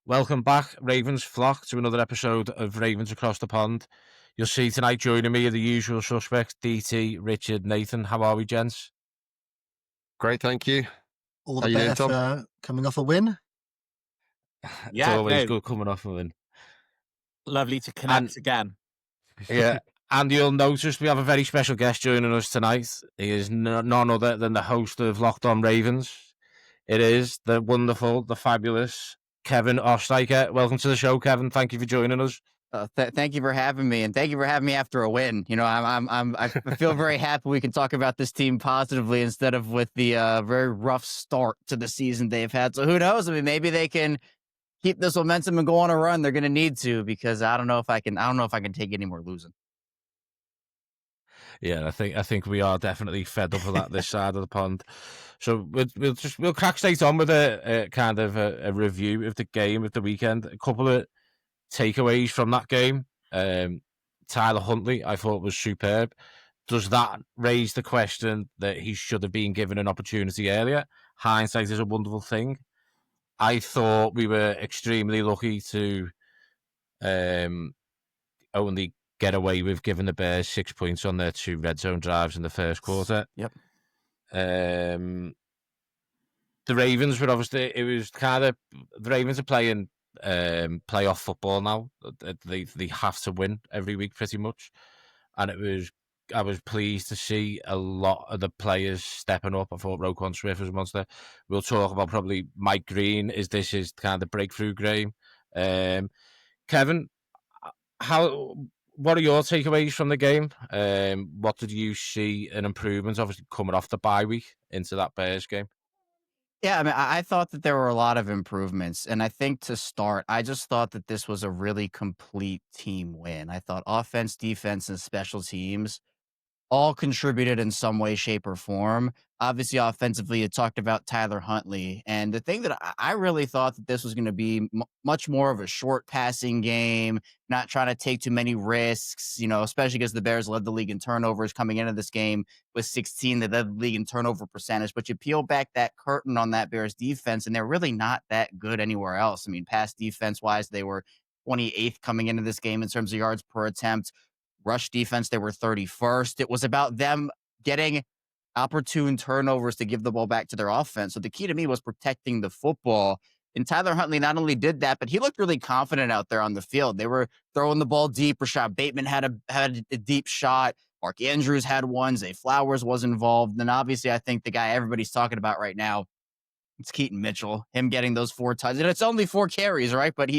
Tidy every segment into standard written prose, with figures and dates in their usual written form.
Welcome back, Ravens flock, to another episode of Ravens Across the Pond. You'll see tonight joining me are the usual suspects, DT, Richard, Nathan. How are we, gents? Great, thank you. All How the you doing, better Tom? for coming off a win. It's always good coming off a win. Lovely to connect again. Yeah, and you'll notice we have a very special guest joining us tonight. He is none other than the host of Locked On Ravens. It is the wonderful, the fabulous Kevin Osteicher. Welcome to the show, Kevin. Thank you for joining us. Thank you for having me, and thank you for having me after a win. You know, I feel very happy we can talk about this team positively instead of with the very rough start to the season they've had. So who knows? I mean, maybe they can keep this momentum and go on a run. They're going to need to, because I don't know if I can take any more losing. Yeah, I think we are definitely fed up with that this side of the pond. So we'll crack straight on with a kind of a review of the game of the weekend. A couple of takeaways from that game. Tyler Huntley, I thought, was superb. Does that raise the question that he should have been given an opportunity earlier? Hindsight is a wonderful thing. I thought we were extremely lucky to only get away with giving the Bears 6 points on their 2 red zone drives in the first quarter. Yep. The Ravens were obviously, it was kind of, the Ravens are playing playoff football now. They have to win every week pretty much. And I was pleased to see a lot of the players stepping up. I thought Roquan Swift was a monster. We'll talk about probably Mike Green. This is kind of breakthrough game? Kevin, what are your takeaways from the game? What did you see in improvements, obviously coming off the bye week into that Bears game? Yeah, I mean, I thought that there were a lot of improvements. And I think to start, I just thought that this was a really complete team win. I thought offense, defense, and special teams all contributed in some way, shape, or form. Obviously, offensively, it talked about Tyler Huntley. And the thing that I really thought that this was going to be much more of a short passing game, not trying to take too many risks, especially because the Bears led the league in turnovers coming into this game with 16. They led the league in turnover percentage. But you peel back that curtain on that Bears defense, and they're really not that good anywhere else. I mean, pass defense-wise, they were 28th coming into this game in terms of yards per attempt. Rush defense, they were 31st. It was about them getting opportune turnovers to give the ball back to their offense. So the key to me was protecting the football. And Tyler Huntley not only did that, but he looked really confident out there on the field. They were throwing the ball deep. Rashad Bateman had a deep shot. Mark Andrews had one. Zay Flowers was involved. And obviously, I think the guy everybody's talking about right now, it's Keaton Mitchell, him getting those 4 touchdowns. And it's only 4 carries, right? But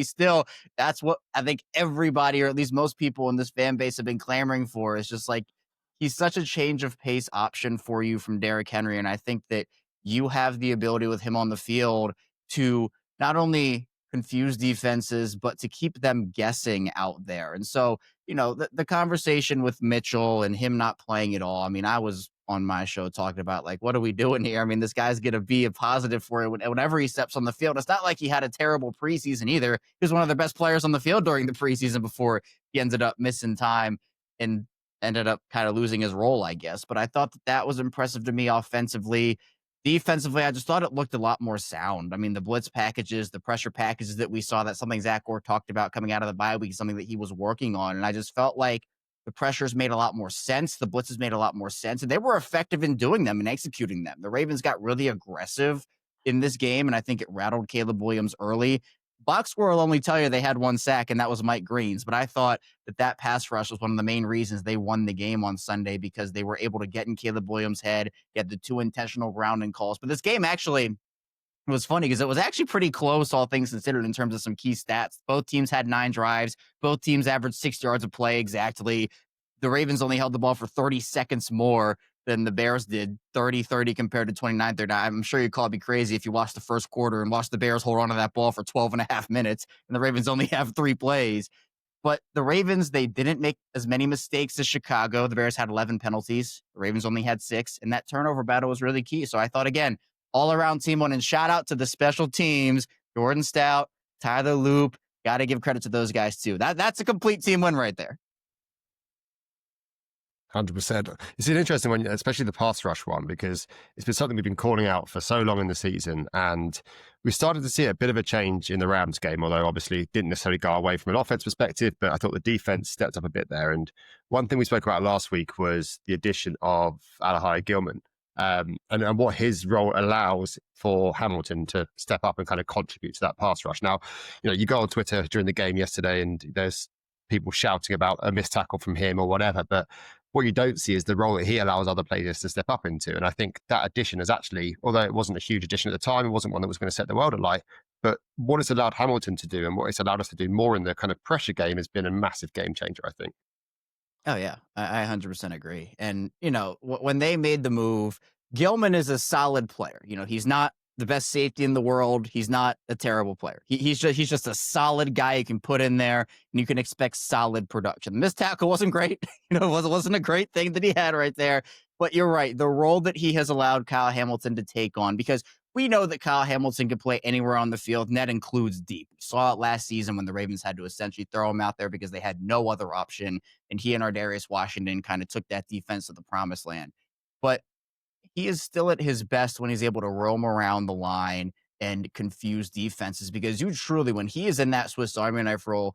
that's what I think everybody, or at least most people in this fan base, have been clamoring for. It's just like, he's such a change of pace option for you from Derrick Henry. And I think that you have the ability with him on the field to not only confuse defenses, but to keep them guessing out there. And so, the conversation with Mitchell and him not playing at all, I mean, I was on my show talking about, like, what are we doing here? I mean, this guy's going to be a positive for it whenever he steps on the field. It's not like he had a terrible preseason either. He was one of the best players on the field during the preseason before he ended up missing time and ended up kind of losing his role, I guess. But I thought that was impressive to me offensively. Defensively, I just thought it looked a lot more sound. I mean, the blitz packages, the pressure packages that we saw, that's something Zach Orr talked about coming out of the bye week, something that he was working on. And I just felt like the pressures made a lot more sense. The blitzes made a lot more sense. And they were effective in doing them and executing them. The Ravens got really aggressive in this game, and I think it rattled Caleb Williams early. Box score will only tell you they had 1 sack, and that was Mike Green's. But I thought that pass rush was one of the main reasons they won the game on Sunday, because they were able to get in Caleb Williams' head, get the 2 intentional grounding calls. But this game actually was funny because it was actually pretty close, all things considered, in terms of some key stats. Both teams had 9 drives. Both teams averaged 6 yards a play exactly. The Ravens only held the ball for 30 seconds more than the Bears did, 30-30 compared to 29-30. I'm sure you'd call me crazy if you watched the first quarter and watched the Bears hold on to that ball for 12 and a half minutes, and the Ravens only have 3 plays. But the Ravens, they didn't make as many mistakes as Chicago. The Bears had 11 penalties. The Ravens only had 6, and that turnover battle was really key. So I thought, again, all-around team win, and shout out to the special teams, Jordan Stout, Tyler Loop. Got to give credit to those guys, too. That's a complete team win right there. 100%. It's an interesting one, especially the pass rush one, because it's been something we've been calling out for so long in the season. And we started to see a bit of a change in the Rams game, although obviously didn't necessarily go away from an offense perspective, but I thought the defense stepped up a bit there. And one thing we spoke about last week was the addition of Alahai Gilman. And what his role allows for Hamilton to step up and kind of contribute to that pass rush. Now, you go on Twitter during the game yesterday and there's people shouting about a missed tackle from him or whatever, but what you don't see is the role that he allows other players to step up into. And I think that addition is actually, although it wasn't a huge addition at the time, it wasn't one that was going to set the world alight, but what it's allowed Hamilton to do and what it's allowed us to do more in the kind of pressure game has been a massive game changer, I think. Oh, yeah. I 100% agree. And, when they made the move, Gilman is a solid player. He's not the best safety in the world. He's not a terrible player. He's just a solid guy you can put in there, and you can expect solid production. The missed tackle wasn't great. It wasn't a great thing that he had right there. But you're right. The role that he has allowed Kyle Hamilton to take on, because we know that Kyle Hamilton can play anywhere on the field, and that includes deep. We saw it last season when the Ravens had to essentially throw him out there because they had no other option, and he and Ardarius Washington kind of took that defense to the promised land. But he is still at his best when he's able to roam around the line and confuse defenses, because you truly, when he is in that Swiss Army knife role,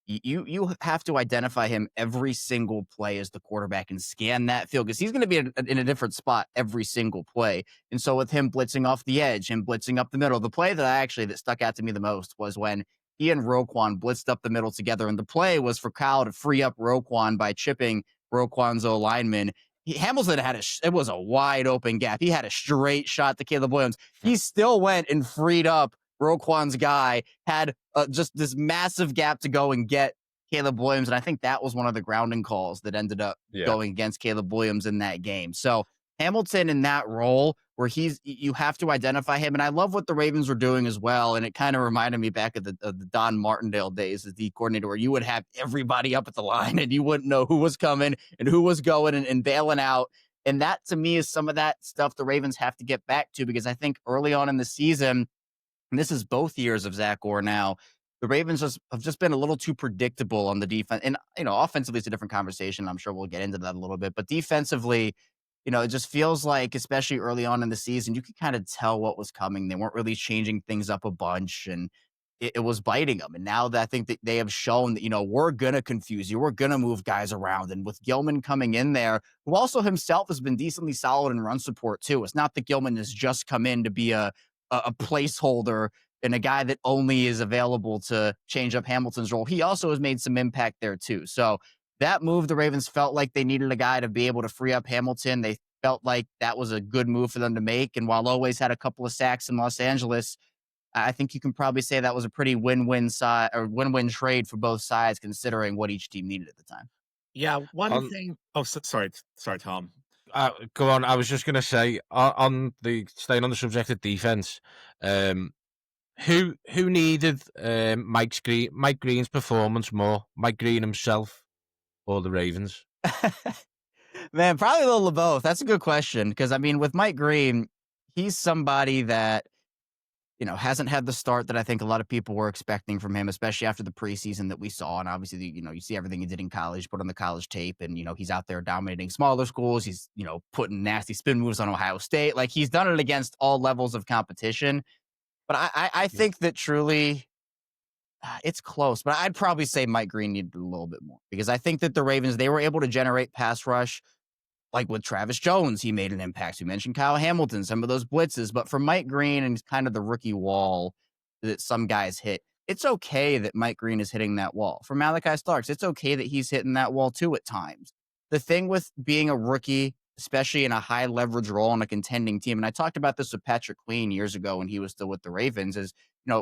you have to identify him every single play as the quarterback and scan that field, because he's going to be in a different spot every single play. And so with him blitzing off the edge and blitzing up the middle, the play that stuck out to me the most was when he and Roquan blitzed up the middle together. And the play was for Kyle to free up Roquan by chipping Roquan's O-lineman. Hamilton it was a wide open gap. He had a straight shot to Caleb Williams. He still went and freed up Roquan's guy, had just this massive gap to go and get Caleb Williams. And I think that was one of the grounding calls that ended up going against Caleb Williams in that game. So Hamilton in that role where you have to identify him. And I love what the Ravens were doing as well. And it kind of reminded me back of the Don Martindale days as the coordinator, where you would have everybody up at the line and you wouldn't know who was coming and who was going and bailing out. And that, to me, is some of that stuff the Ravens have to get back to, because I think early on in the season, and this is both years of Zach Orr now, the Ravens have just been a little too predictable on the defense. And, offensively, it's a different conversation. I'm sure we'll get into that a little bit. But defensively, it just feels like, especially early on in the season, you could kind of tell what was coming. They weren't really changing things up a bunch, and it was biting them. And now that I think that they have shown that, we're going to confuse you. We're going to move guys around. And with Gilman coming in there, who also himself has been decently solid in run support too. It's not that Gilman has just come in to be a placeholder and a guy that only is available to change up Hamilton's role. He also has made some impact there too. So that move, the Ravens felt like they needed a guy to be able to free up Hamilton. They felt like that was a good move for them to make. And while always had a couple of sacks in Los Angeles, I think you can probably say that was a pretty win-win trade for both sides, considering what each team needed at the time. Yeah, one thing. Oh, sorry, Tom. Go on. I was just going to say, staying on the subject of defense, who needed Mike Green's performance more? Mike Green himself or the Ravens? Man, probably a little of both. That's a good question, because with Mike Green, he's somebody that hasn't had the start that I think a lot of people were expecting from him, especially after the preseason that we saw. And obviously, you see everything he did in college, put on the college tape, and he's out there dominating smaller schools. He's putting nasty spin moves on Ohio State. Like, he's done it against all levels of competition. But I think that truly it's close, but I'd probably say Mike Green needed a little bit more, because I think that the Ravens, they were able to generate pass rush. Like with Travis Jones, he made an impact. We mentioned Kyle Hamilton, some of those blitzes, but for Mike Green and kind of the rookie wall that some guys hit, it's okay that Mike Green is hitting that wall. For Malachi Starks, it's okay that he's hitting that wall too at times. The thing with being a rookie, especially in a high leverage role on a contending team, and I talked about this with Patrick Queen years ago when he was still with the Ravens, is,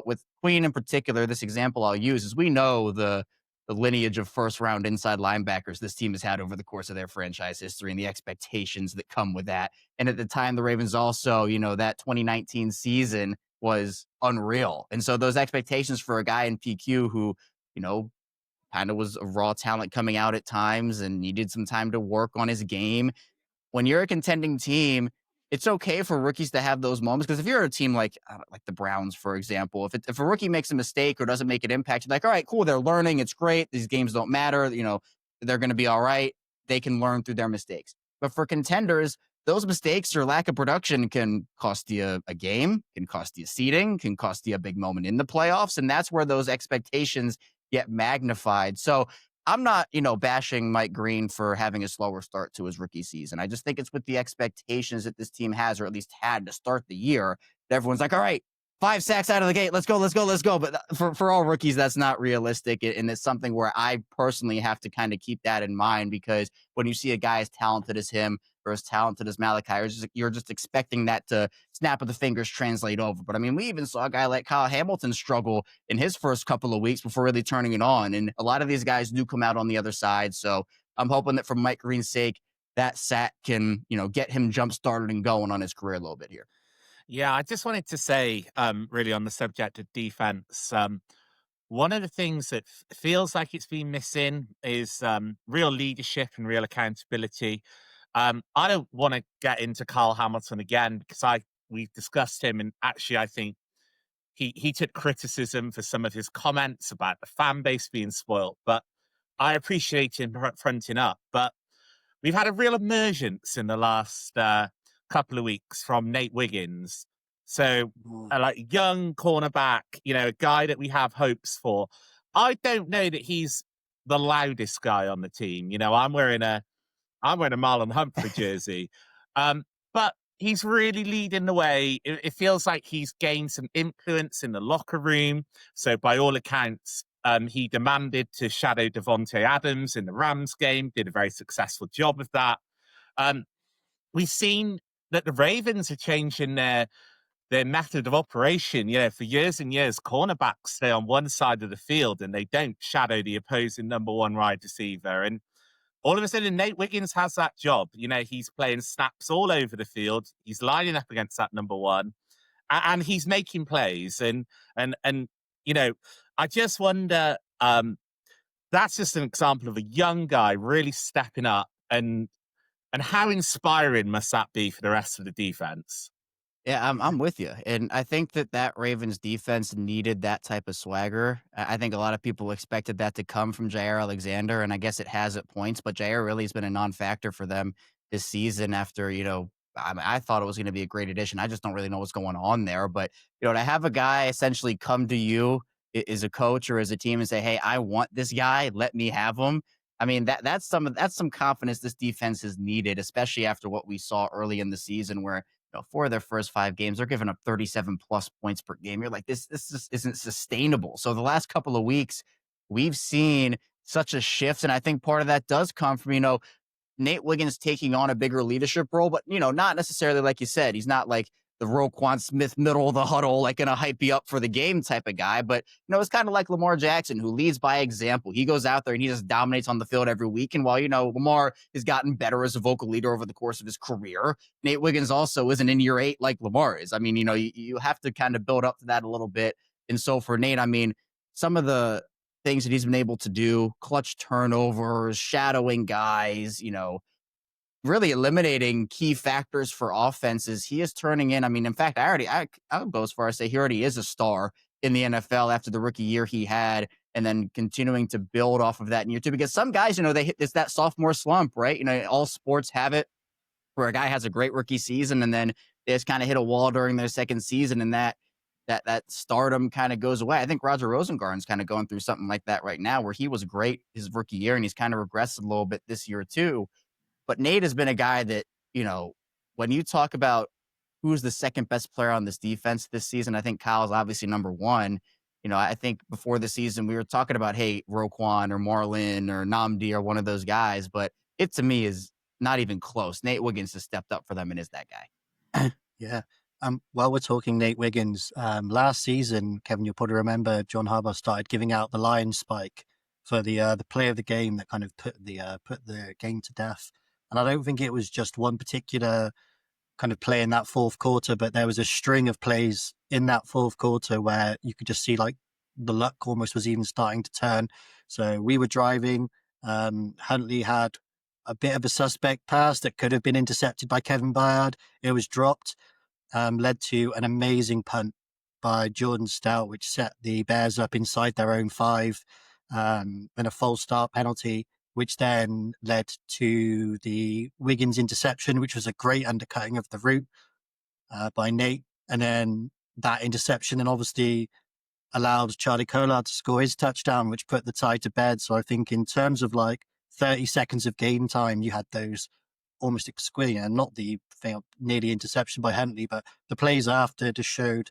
with Queen in particular, this example I'll use is, we know the lineage of first-round inside linebackers this team has had over the course of their franchise history and the expectations that come with that. And at the time, the Ravens also, that 2019 season was unreal. And so those expectations for a guy in PQ who, kind of was a raw talent coming out at times and needed some time to work on his game. When you're a contending team, it's okay for rookies to have those moments, because if you're a team like the Browns, for example, if a rookie makes a mistake or doesn't make an impact, you're like, all right, cool, they're learning, it's great, these games don't matter, they're going to be all right. they can learn through their mistakes. But for contenders, those mistakes or lack of production can cost you a game, can cost you seeding, can cost you a big moment in the playoffs. And that's where those expectations get magnified. So I'm not, bashing Mike Green for having a slower start to his rookie season. I just think it's with the expectations that this team has, or at least had to start the year, that everyone's like, all right, 5 sacks out of the gate. Let's go, let's go, let's go. But for all rookies, that's not realistic. And it's something where I personally have to kind of keep that in mind, because when you see a guy as talented as him or as talented as Malachi, you're just expecting that to snap of the fingers translate over. But I mean, we even saw a guy like Kyle Hamilton struggle in his first couple of weeks before really turning it on. And a lot of these guys do come out on the other side. So I'm hoping that for Mike Green's sake, that sack can, get him jump started and going on his career a little bit here. Yeah, I just wanted to say, really on the subject of defense, one of the things that feels like it's been missing is real leadership and real accountability. I don't want to get into Kyle Hamilton again, because we've discussed him, and actually I think he took criticism for some of his comments about the fan base being spoiled, but I appreciate him fronting up. But we've had a real emergence in the last couple of weeks from Nate Wiggins. So like young cornerback, a guy that we have hopes for. I don't know that he's the loudest guy on the team. I'm wearing a Marlon Humphrey jersey. But he's really leading the way. It feels like he's gained some influence in the locker room. So by all accounts, he demanded to shadow Devontae Adams in the Rams game, did a very successful job of that. We've seen that the Ravens are changing their method of operation. For years and years, cornerbacks stay on one side of the field and they don't shadow the opposing number one wide receiver. And all of a sudden, Nate Wiggins has that job. He's playing snaps all over the field. He's lining up against that number one, and he's making plays. And I just wonder. That's just an example of a young guy really stepping up, and how inspiring must that be for the rest of the defense? Yeah, I'm with you. And I think that Ravens defense needed that type of swagger. I think a lot of people expected that to come from Jair Alexander, and I guess it has at points, but Jair really has been a non-factor for them this season after, I thought it was going to be a great addition. I just don't really know what's going on there. But, to have a guy essentially come to you as a coach or as a team and say, hey, I want this guy, let me have him. I mean, that's some confidence this defense has needed, especially after what we saw early in the season where, 4 of their first 5 games, they're giving up 37 plus points per game. You're like, this just isn't sustainable. So the last couple of weeks, we've seen such a shift. And I think part of that does come from, Nate Wiggins taking on a bigger leadership role, but, not necessarily like you said. He's not like the Roquan Smith middle of the huddle, like going to hype you up for the game type of guy. But, it's kind of like Lamar Jackson, who leads by example. He goes out there and he just dominates on the field every week. And while, Lamar has gotten better as a vocal leader over the course of his career, Nate Wiggins also isn't in year 8 like Lamar is. I mean, you have to kind of build up to that a little bit. And so for Nate, I mean, some of the things that he's been able to do, clutch turnovers, shadowing guys, really eliminating key factors for offenses. He is turning in. I mean, in fact, I would go as far as say he already is a star in the NFL after the rookie year he had, and then continuing to build off of that in year 2. Because some guys, they hit that sophomore slump, right? All sports have it where a guy has a great rookie season and then they just kind of hit a wall during their second season, and that stardom kind of goes away. I think Roger Rosengarten's kind of going through something like that right now, where he was great his rookie year and he's kind of regressed a little bit this year too. But Nate has been a guy that, when you talk about who's the second best player on this defense this season, I think Kyle's obviously number one. I think before the season we were talking about, hey, Roquan or Marlin or Namdi or one of those guys, but it to me is not even close. Nate Wiggins has stepped up for them and is that guy. Yeah. While we're talking Nate Wiggins, last season, Kevin, you'll probably remember John Harbaugh started giving out the lion spike for the play of the game that kind of put the game to death. And I don't think it was just one particular kind of play in that fourth quarter, but there was a string of plays in that fourth quarter where you could just see like the luck almost was even starting to turn. So we were driving. Huntley had a bit of a suspect pass that could have been intercepted by Kevin Byard. It was dropped, led to an amazing punt by Jordan Stout, which set the Bears up inside their own 5, and a false start penalty which then led to the Wiggins interception, which was a great undercutting of the route by Nate. And then that interception and obviously allowed Charlie Collard to score his touchdown, which put the tie to bed. So I think in terms of like 30 seconds of game time, you had those almost exquisite, and not the nearly interception by Huntley, but the plays after just showed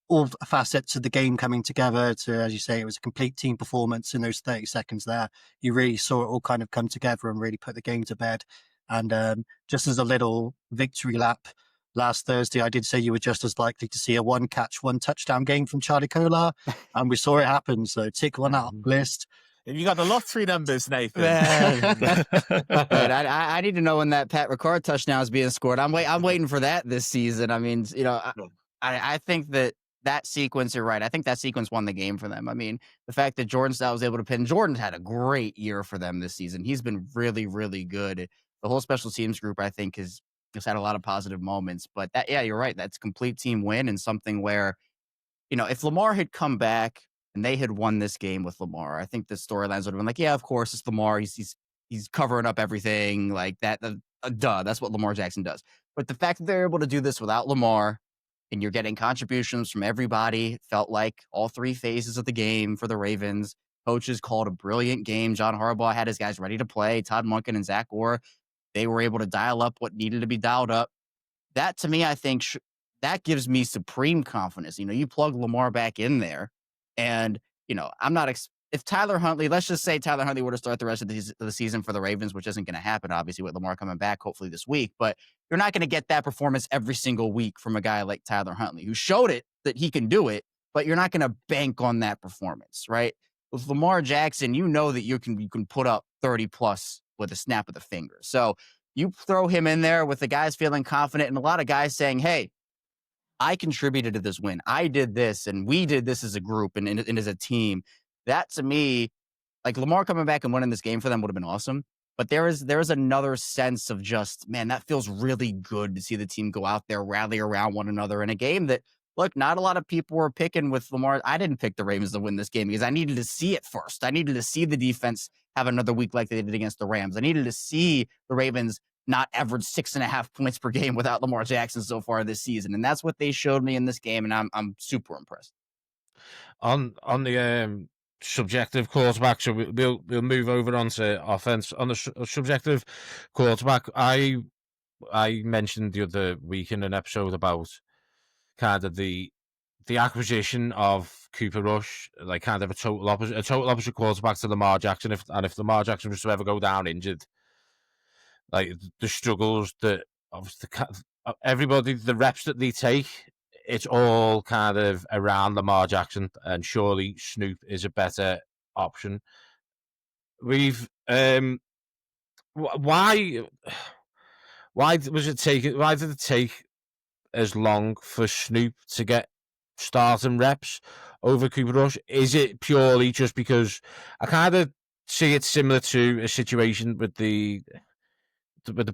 all facets of the game coming together to, as you say, it was a complete team performance in those 30 seconds there. You really saw it all kind of come together and really put the game to bed. And just as a little victory lap, last Thursday, I did say you were just as likely to see a one catch, one touchdown game from Charlie Collard, and we saw it happen. So tick one out of the list. Have you got the lottery numbers, Nathan? Man, I need to know when that Pat Ricard touchdown is being scored. I'm waiting for that this season. I mean, I think that sequence, you're right. I think that sequence won the game for them. I mean, the fact that Jordan Stout was able to pin, Jordan had a great year for them this season. He's been really, really good. The whole special teams group, I think, has just had a lot of positive moments. But you're right. That's a complete team win and something where, if Lamar had come back and they had won this game with Lamar, I think the storylines would have been like, yeah, of course, it's Lamar. He's covering up everything like that. Duh, that's what Lamar Jackson does. But the fact that they're able to do this without Lamar, and you're getting contributions from everybody, it felt like all three phases of the game for the Ravens. Coaches called a brilliant game. John Harbaugh had his guys ready to play. Todd Monken and Zach Orr, they were able to dial up what needed to be dialed up. That, to me, I think that gives me supreme confidence. You plug Lamar back in there, and, I'm not if Tyler Huntley, let's just say Tyler Huntley were to start the rest of the season for the Ravens, which isn't going to happen, obviously, with Lamar coming back, hopefully this week, but you're not going to get that performance every single week from a guy like Tyler Huntley, who showed it that he can do it, but you're not going to bank on that performance, right? With Lamar Jackson, that you can put up 30 plus with a snap of the finger. So you throw him in there with the guys feeling confident and a lot of guys saying, hey, I contributed to this win. I did this, and we did this as a group and as a team. That, to me, like Lamar coming back and winning this game for them would have been awesome. But there is another sense of just, man, that feels really good to see the team go out there, rally around one another in a game that, look, not a lot of people were picking with Lamar. I didn't pick the Ravens to win this game because I needed to see it first. I needed to see the defense have another week like they did against the Rams. I needed to see the Ravens not average 6.5 points per game without Lamar Jackson so far this season. And that's what they showed me in this game, and I'm super impressed. On the subjective quarterback, so we'll move over onto offense. On the subjective quarterback, I mentioned the other week in an episode about kind of the acquisition of Cooper Rush, like kind of a total opposite quarterback to Lamar Jackson. If Lamar Jackson was to ever go down injured, like the struggles that obviously everybody, the reps that they take, it's all kind of around Lamar Jackson, and surely Snoop is a better option. We've why did it take as long for Snoop to get starting reps over Cooper Rush? Is it purely just because I kind of see it similar to a situation with the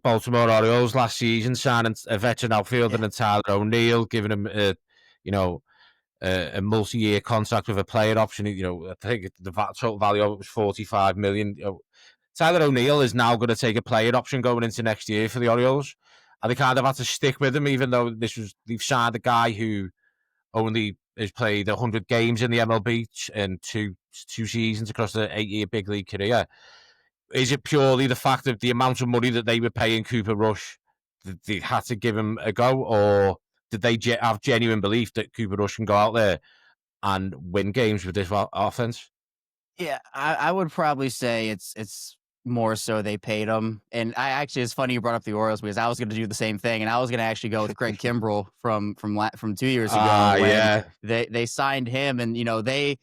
Baltimore Orioles last season, signing a veteran outfielder and Tyler O'Neill, giving him a multi-year contract with a player option. I think the total value of it was $45 million. Tyler O'Neill is now going to take a player option going into next year for the Orioles, and they kind of had to stick with him, even though they've signed a guy who only has played 100 games in the MLB in two seasons across the 8-year big league career. Is it purely the fact of the amount of money that they were paying Cooper Rush that they had to give him a go, or did they have genuine belief that Cooper Rush can go out there and win games with this offense? Yeah, I would probably say it's more so they paid him. And it's funny you brought up the Orioles because I was going to do the same thing, and I was going to actually go with Craig Kimbrell from 2 years ago. Yeah, they signed him, and they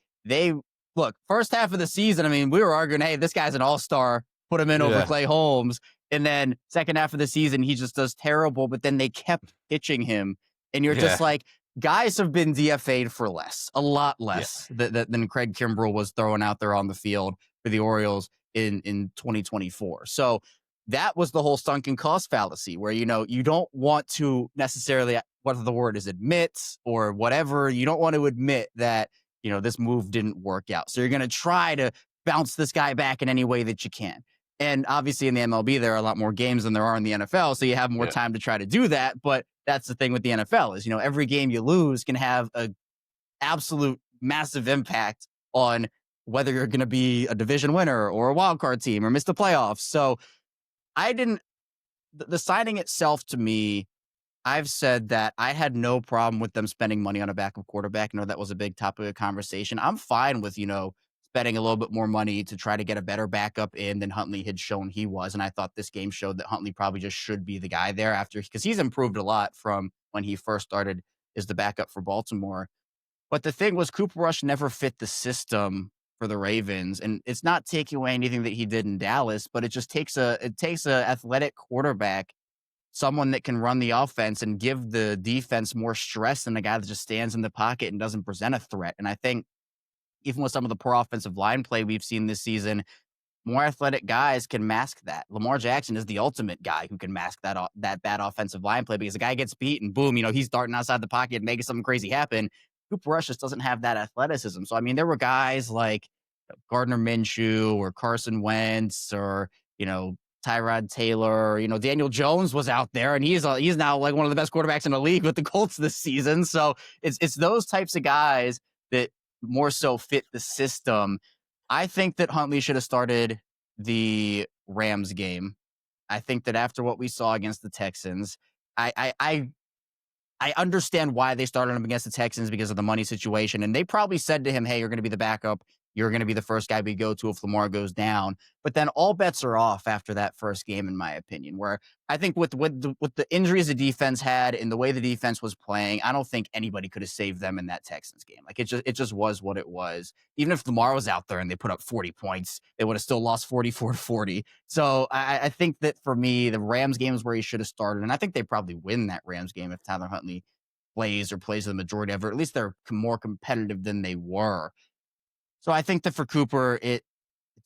look, first half of the season, I mean, we were arguing, hey, this guy's an all-star, put him in over Clay Holmes. And then second half of the season, he just does terrible, but then they kept pitching him. And you're just like, guys have been DFA'd for less, a lot less than Craig Kimbrell was throwing out there on the field for the Orioles in 2024. So that was the whole sunken cost fallacy where, you don't want to necessarily, whether the word is admit or whatever, you don't want to admit that, this move didn't work out. So you're going to try to bounce this guy back in any way that you can. And obviously in the MLB, there are a lot more games than there are in the NFL, so you have more time to try to do that. But that's the thing with the NFL is, every game you lose can have a absolute massive impact on whether you're going to be a division winner or a wild card team or miss the playoffs. So the signing itself to me, I've said that I had no problem with them spending money on a backup quarterback. I know that was a big topic of conversation. I'm fine with, spending a little bit more money to try to get a better backup in than Huntley had shown he was. And I thought this game showed that Huntley probably just should be the guy there because he's improved a lot from when he first started as the backup for Baltimore. But the thing was, Cooper Rush never fit the system for the Ravens, and it's not taking away anything that he did in Dallas, but it just takes a athletic quarterback, someone that can run the offense and give the defense more stress than the guy that just stands in the pocket and doesn't present a threat. And I think even with some of the poor offensive line play we've seen this season, more athletic guys can mask that. Lamar Jackson is the ultimate guy who can mask that bad offensive line play because the guy gets beat and boom, he's darting outside the pocket and making something crazy happen. Cooper Rush just doesn't have that athleticism. So, there were guys like Gardner Minshew or Carson Wentz or, Tyrod Taylor, Daniel Jones was out there and he's now like one of the best quarterbacks in the league with the Colts this season. So it's those types of guys that more so fit the system. I think that Huntley should have started the Rams game. I think that after what we saw against the Texans, I understand why they started him against the Texans because of the money situation. And they probably said to him, hey, you're going to be the backup. You're going to be the first guy we go to if Lamar goes down. But then all bets are off after that first game, in my opinion, where I think with the injuries the defense had and the way the defense was playing, I don't think anybody could have saved them in that Texans game. Like it just was what it was. Even if Lamar was out there and they put up 40 points, they would have still lost 44-40. So I think that for me, the Rams game is where he should have started. And I think they probably win that Rams game if Tyler Huntley plays the majority of it. Or at least they're more competitive than they were. So I think that for Cooper, it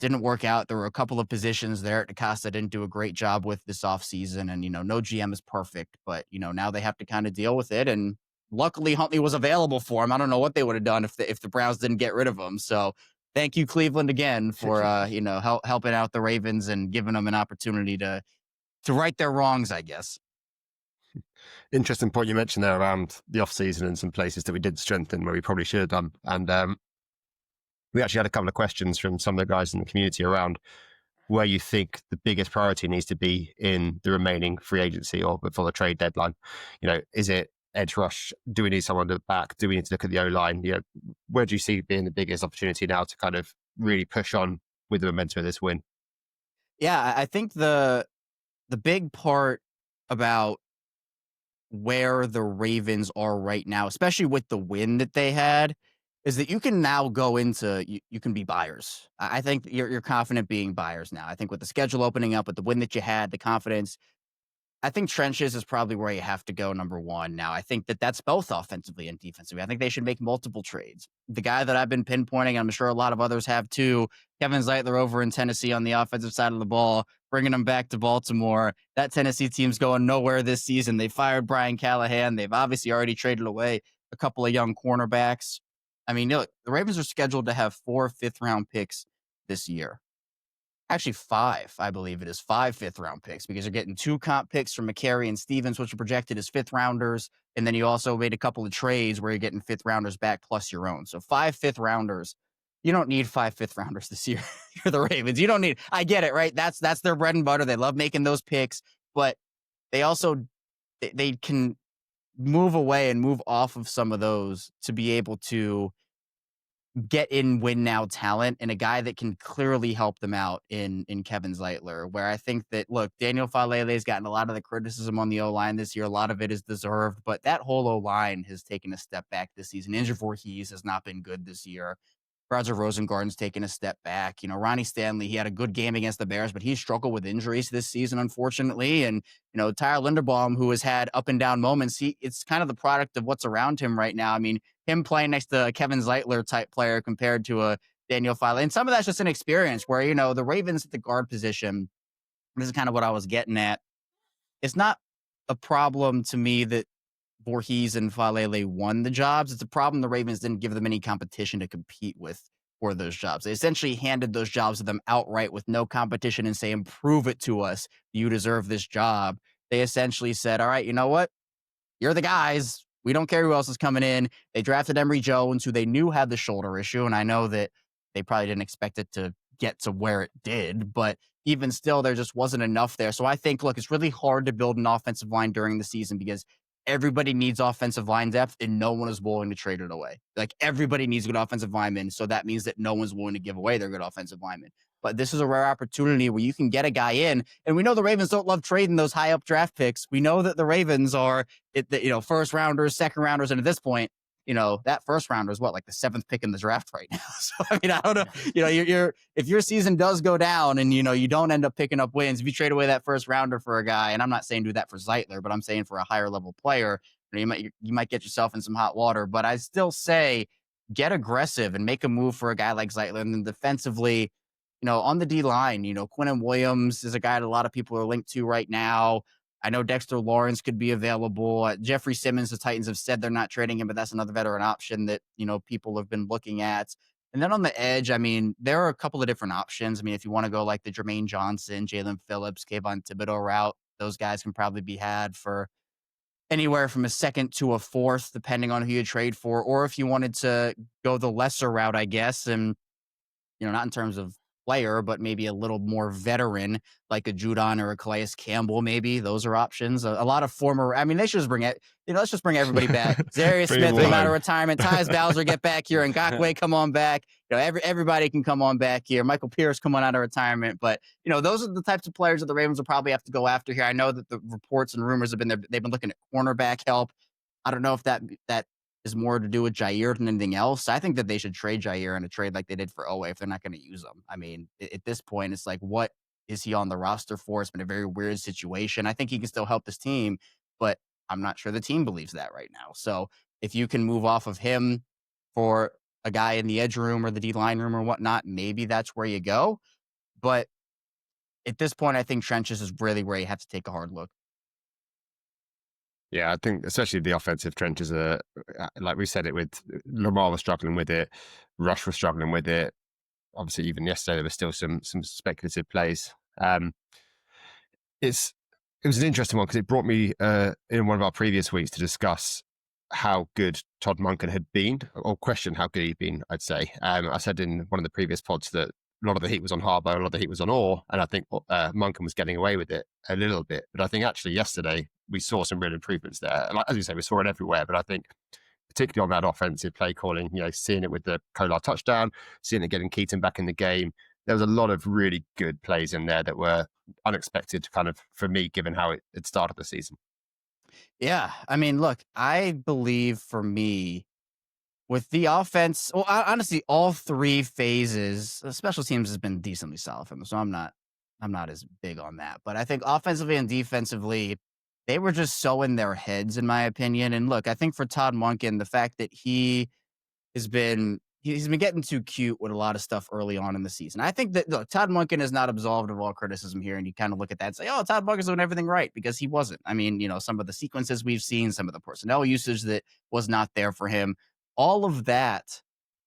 didn't work out. There were a couple of positions there at DaCosta didn't do a great job with this offseason. And, no GM is perfect, but, now they have to kind of deal with it. And luckily Huntley was available for him. I don't know what they would have done if the Browns didn't get rid of him. So thank you, Cleveland, again for, helping out the Ravens and giving them an opportunity to right their wrongs, I guess. Interesting point you mentioned there around the offseason and some places that we did strengthen where we probably should have done. And, we actually had a couple of questions from some of the guys in the community around where you think the biggest priority needs to be in the remaining free agency or before the trade deadline. Is it edge rush? Do we need someone to back? Do we need to look at the O-line? Where do you see being the biggest opportunity now to kind of really push on with the momentum of this win? Yeah, I think the big part about where the Ravens are right now, especially with the win that they had, is that you can now go into, you can be buyers. I think you're confident being buyers now. I think with the schedule opening up, with the win that you had, the confidence, I think trenches is probably where you have to go, number one. Now, I think that that's both offensively and defensively. I think they should make multiple trades. The guy that I've been pinpointing, I'm sure a lot of others have too, Kevin Zeitler over in Tennessee on the offensive side of the ball, bringing him back to Baltimore. That Tennessee team's going nowhere this season. They fired Brian Callahan. They've obviously already traded away a couple of young cornerbacks. Look, the Ravens are scheduled to have 4 fifth-round picks this year. Actually, 5, I believe it is. 5 fifth-round picks because you're getting 2 comp picks from McCary and Stevens, which are projected as fifth-rounders. And then you also made a couple of trades where you're getting fifth-rounders back plus your own. So 5 fifth-rounders. You don't need 5 fifth-rounders this year. You're the Ravens. You don't need – I get it, right? That's their bread and butter. They love making those picks. But they also – they can – move away and move off of some of those to be able to get in win now talent and a guy that can clearly help them out in Kevin Zeitler, where I think that, look, Daniel Falele's gotten a lot of the criticism on the O-line this year. A lot of it is deserved, but that whole O-line has taken a step back this season. Andrew Voorhees has not been good this year. Roger Rosengarten's taken a step back. Ronnie Stanley, he had a good game against the Bears, but he struggled with injuries this season, unfortunately. And, Tyler Linderbaum, who has had up and down moments, it's kind of the product of what's around him right now. Him playing next to a Kevin Zeitler type player compared to a Daniel File. And some of that's just an experience where, the Ravens at the guard position, this is kind of what I was getting at. It's not a problem to me that Voorhees and Falele won the jobs. It's a problem the Ravens didn't give them any competition to compete with for those jobs. They essentially handed those jobs to them outright with no competition and saying, prove it to us. You deserve this job. They essentially said, all right, you know what? You're the guys. We don't care who else is coming in. They drafted Emory Jones, who they knew had the shoulder issue. And I know that they probably didn't expect it to get to where it did, but even still, there just wasn't enough there. So I think, look, it's really hard to build an offensive line during the season because everybody needs offensive line depth and no one is willing to trade it away. Like everybody needs good offensive linemen. So that means that no one's willing to give away their good offensive linemen. But this is a rare opportunity where you can get a guy in. And we know the Ravens don't love trading those high up draft picks. We know that the Ravens are, first rounders, second rounders. And at this point, that first rounder is like the 7th pick in the draft right now. So, I mean, I don't know, if your season does go down and, you don't end up picking up wins, if you trade away that first rounder for a guy, and I'm not saying do that for Zeitler, but I'm saying for a higher level player, you might get yourself in some hot water, but I still say get aggressive and make a move for a guy like Zeitler. And then defensively, on the D line, Quinnen Williams is a guy that a lot of people are linked to right now. I know Dexter Lawrence could be available. Jeffrey Simmons, the Titans have said they're not trading him, but that's another veteran option that, people have been looking at. And then on the edge, I mean, there are a couple of different options. I mean, if you want to go like the Jermaine Johnson, Jalen Phillips, Kayvon Thibodeau route, those guys can probably be had for anywhere from a 2nd to a 4th, depending on who you trade for. Or if you wanted to go the lesser route, I guess, and, not in terms of player, but maybe a little more veteran, like a Judon or a Calais Campbell, maybe. Those are options. A lot of former, I mean, they should just bring it, let's just bring everybody back. Zarius Smith come out of retirement. Tyus Bowser, get back here. And Ngakoue, come on back. Everybody can come on back here. Michael Pierce, come on out of retirement. But, those are the types of players that the Ravens will probably have to go after here. I know that the reports and rumors have been there. They've been looking at cornerback help. I don't know if that is more to do with Jair than anything else. I think that they should trade Jair in a trade like they did for Owe if they're not going to use him. I mean, at this point, it's like, what is he on the roster for? It's been a very weird situation. I think he can still help this team, but I'm not sure the team believes that right now. So if you can move off of him for a guy in the edge room or the D-line room or whatnot, maybe that's where you go. But at this point, I think trenches is really where you have to take a hard look. Yeah, I think especially the offensive trenches are, like we said it with, Lamar was struggling with it, Rush was struggling with it. Obviously, even yesterday, there were still some speculative plays. It was an interesting one because it brought me in one of our previous weeks to discuss how good Todd Monken had been, or question how good he'd been, I'd say. I said in one of the previous pods that a lot of the heat was on Harbaugh, a lot of the heat was on Orr, and I think Monken was getting away with it a little bit. But I think actually yesterday, we saw some real improvements there. Like, as you say, we saw it everywhere, but I think particularly on that offensive play calling, seeing it with the Kolar touchdown, seeing it getting Keaton back in the game, there was a lot of really good plays in there that were unexpected kind of for me, given how it started the season. Yeah. I mean, look, I believe for me, with the offense, well, honestly, all 3 phases, special teams has been decently solid for them, so I'm not as big on that. But I think offensively and defensively, they were just so in their heads, in my opinion. And look, I think for Todd Monken, the fact that he's been getting too cute with a lot of stuff early on in the season. I think that, look, Todd Monken is not absolved of all criticism here, and you kind of look at that and say, oh, Todd Monken's doing everything right, because he wasn't. I mean, some of the sequences we've seen, some of the personnel usage that was not there for him, all of that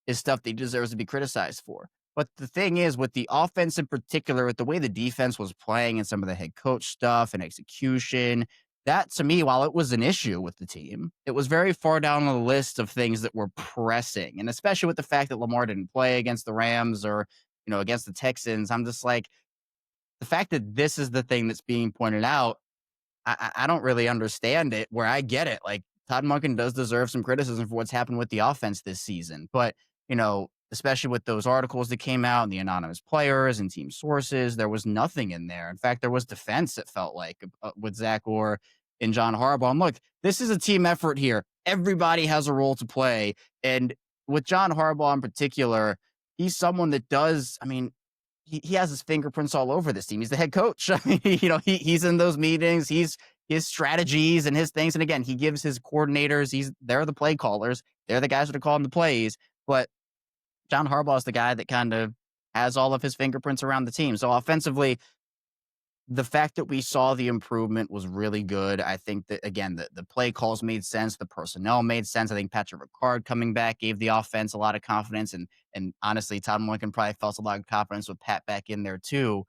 is stuff that he deserves to be criticized for. But the thing is, with the offense in particular, with the way the defense was playing and some of the head coach stuff and execution, that, to me, while it was an issue with the team, it was very far down on the list of things that were pressing. And especially with the fact that Lamar didn't play against the Rams or, against the Texans, I'm just like, the fact that this is the thing that's being pointed out, I don't really understand it, where I get it. Like, Todd Monken does deserve some criticism for what's happened with the offense this season. But, especially with those articles that came out and the anonymous players and team sources, there was nothing in there. In fact, there was defense, it felt like, with Zach Orr and John Harbaugh. And look, this is a team effort here. Everybody has a role to play. And with John Harbaugh in particular, he's someone that does, I mean, he has his fingerprints all over this team. He's the head coach. I mean, he's in those meetings. He's his strategies and his things. And again, he gives his coordinators, they're the play callers. They're the guys that are calling the plays. But John Harbaugh is the guy that kind of has all of his fingerprints around the team. So offensively, the fact that we saw the improvement was really good. I think that, again, the play calls made sense. The personnel made sense. I think Patrick Ricard coming back gave the offense a lot of confidence. And honestly, Todd Monken probably felt a lot of confidence with Pat back in there too.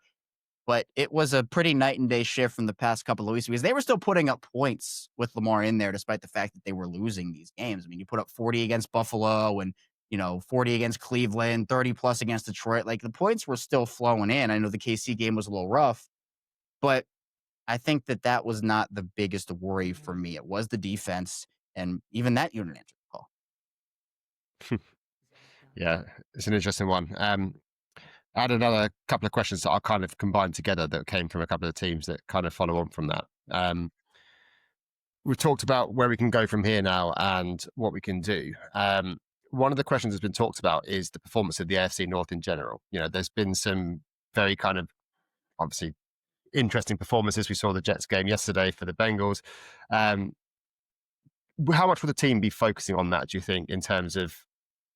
But it was a pretty night and day shift from the past couple of weeks because they were still putting up points with Lamar in there, despite the fact that they were losing these games. I mean, you put up 40 against Buffalo and, 40 against Cleveland, 30 plus against Detroit. Like, the points were still flowing in. I know the KC game was a little rough, but I think that was not the biggest worry for me. It was the defense, and even that unit answered the call. Yeah, it's an interesting one. I had another couple of questions that I kind of combined together that came from a couple of teams that kind of follow on from that. We've talked about where we can go from here now and what we can do. One of the questions that's been talked about is the performance of the AFC North in general. There's been some very kind of obviously interesting performances. We saw the Jets game yesterday for the Bengals. How much will the team be focusing on that, do you think, in terms of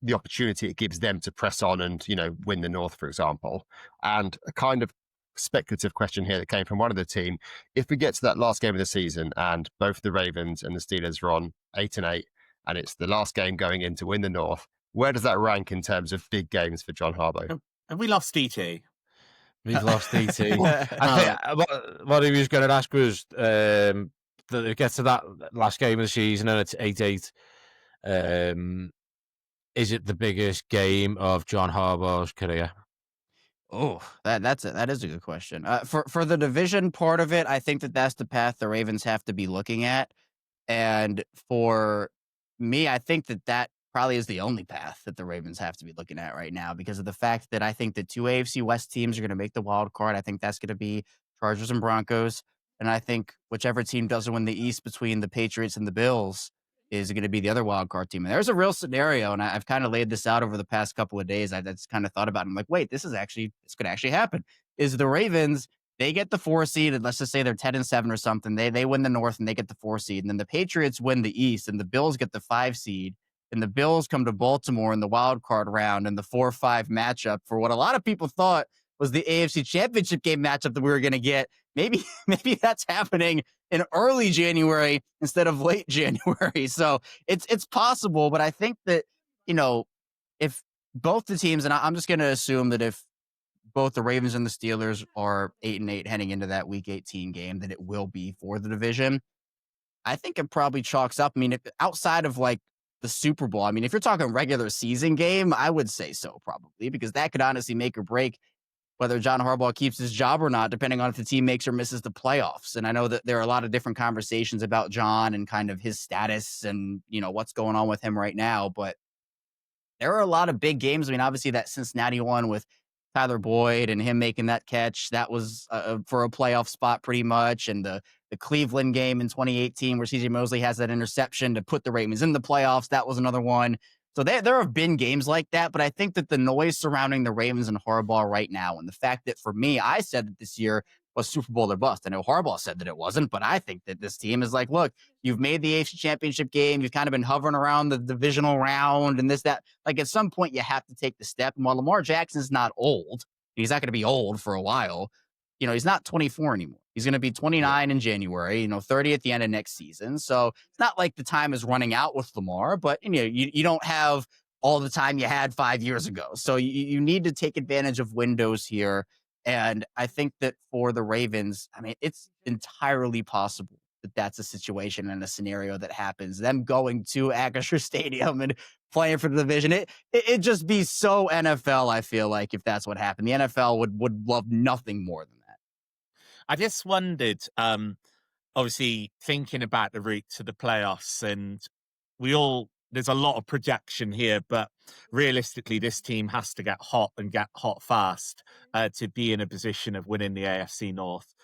the opportunity it gives them to press on and, win the North, for example? And a kind of speculative question here that came from one of the team. If we get to that last game of the season and both the Ravens and the Steelers are on 8-8, and it's the last game going in to win the North, where does that rank in terms of big games for John Harbaugh? Have we lost DT? We've lost DT. I think what he was going to ask was that it gets to that last game of the season and it's 8-8. Is it the biggest game of John Harbaugh's career? Oh, that is a good question. For the division part of it, I think that's the path the Ravens have to be looking at. And for me, I think that probably is the only path that the Ravens have to be looking at right now because of the fact that I think the two AFC West teams are going to make the wild card. I think that's going to be Chargers and Broncos. And I think whichever team doesn't win the East between the Patriots and the Bills is going to be the other wild card team. And there's a real scenario, and I've kind of laid this out over the past couple of days. I've just kind of thought about it. I'm like, wait, this could actually happen. Is the Ravens, they get the 4 seed, and let's just say they're 10-7 or something. They win the North and they get the 4 seed, and then the Patriots win the East, and the Bills get the 5 seed, and the Bills come to Baltimore in the wild card round and the 4-5 matchup for what a lot of people thought was the AFC Championship game matchup that we were going to get. Maybe that's happening in early January instead of late January. So it's possible, but I think that, if both the teams, and I'm just going to assume that if both the Ravens and the Steelers are 8-8 heading into that Week 18 game, that it will be for the division. I think it probably chalks up. I mean, outside of like the Super Bowl, I mean, if you're talking regular season game, I would say so probably, because that could honestly make or break whether John Harbaugh keeps his job or not, depending on if the team makes or misses the playoffs. And I know that there are a lot of different conversations about John and kind of his status and, what's going on with him right now. But there are a lot of big games. I mean, obviously that Cincinnati one with Tyler Boyd and him making that catch, that was for a playoff spot pretty much. And the Cleveland game in 2018 where CJ Mosley has that interception to put the Ravens in the playoffs, that was another one. So there have been games like that, but I think that the noise surrounding the Ravens and Harbaugh right now, and the fact that for me, I said that this year was Super Bowl or bust. I know Harbaugh said that it wasn't, but I think that this team is like, look, you've made the AFC Championship game. You've kind of been hovering around the divisional round and this, that. Like, at some point, you have to take the step. And while Lamar Jackson's not old, he's not going to be old for a while. He's not 24 anymore. He's going to be 29 in January, 30 at the end of next season. So it's not like the time is running out with Lamar, but you don't have all the time you had 5 years ago. So you need to take advantage of windows here. And I think that for the Ravens, I mean, it's entirely possible that that's a situation and a scenario that happens. Them going to Acrisure Stadium and playing for the division, it'd just be so NFL, I feel like, if that's what happened. The NFL would love nothing more than that. I just wondered, obviously thinking about the route to the playoffs, and there's a lot of projection here, but realistically, this team has to get hot and get hot fast to be in a position of winning the AFC North.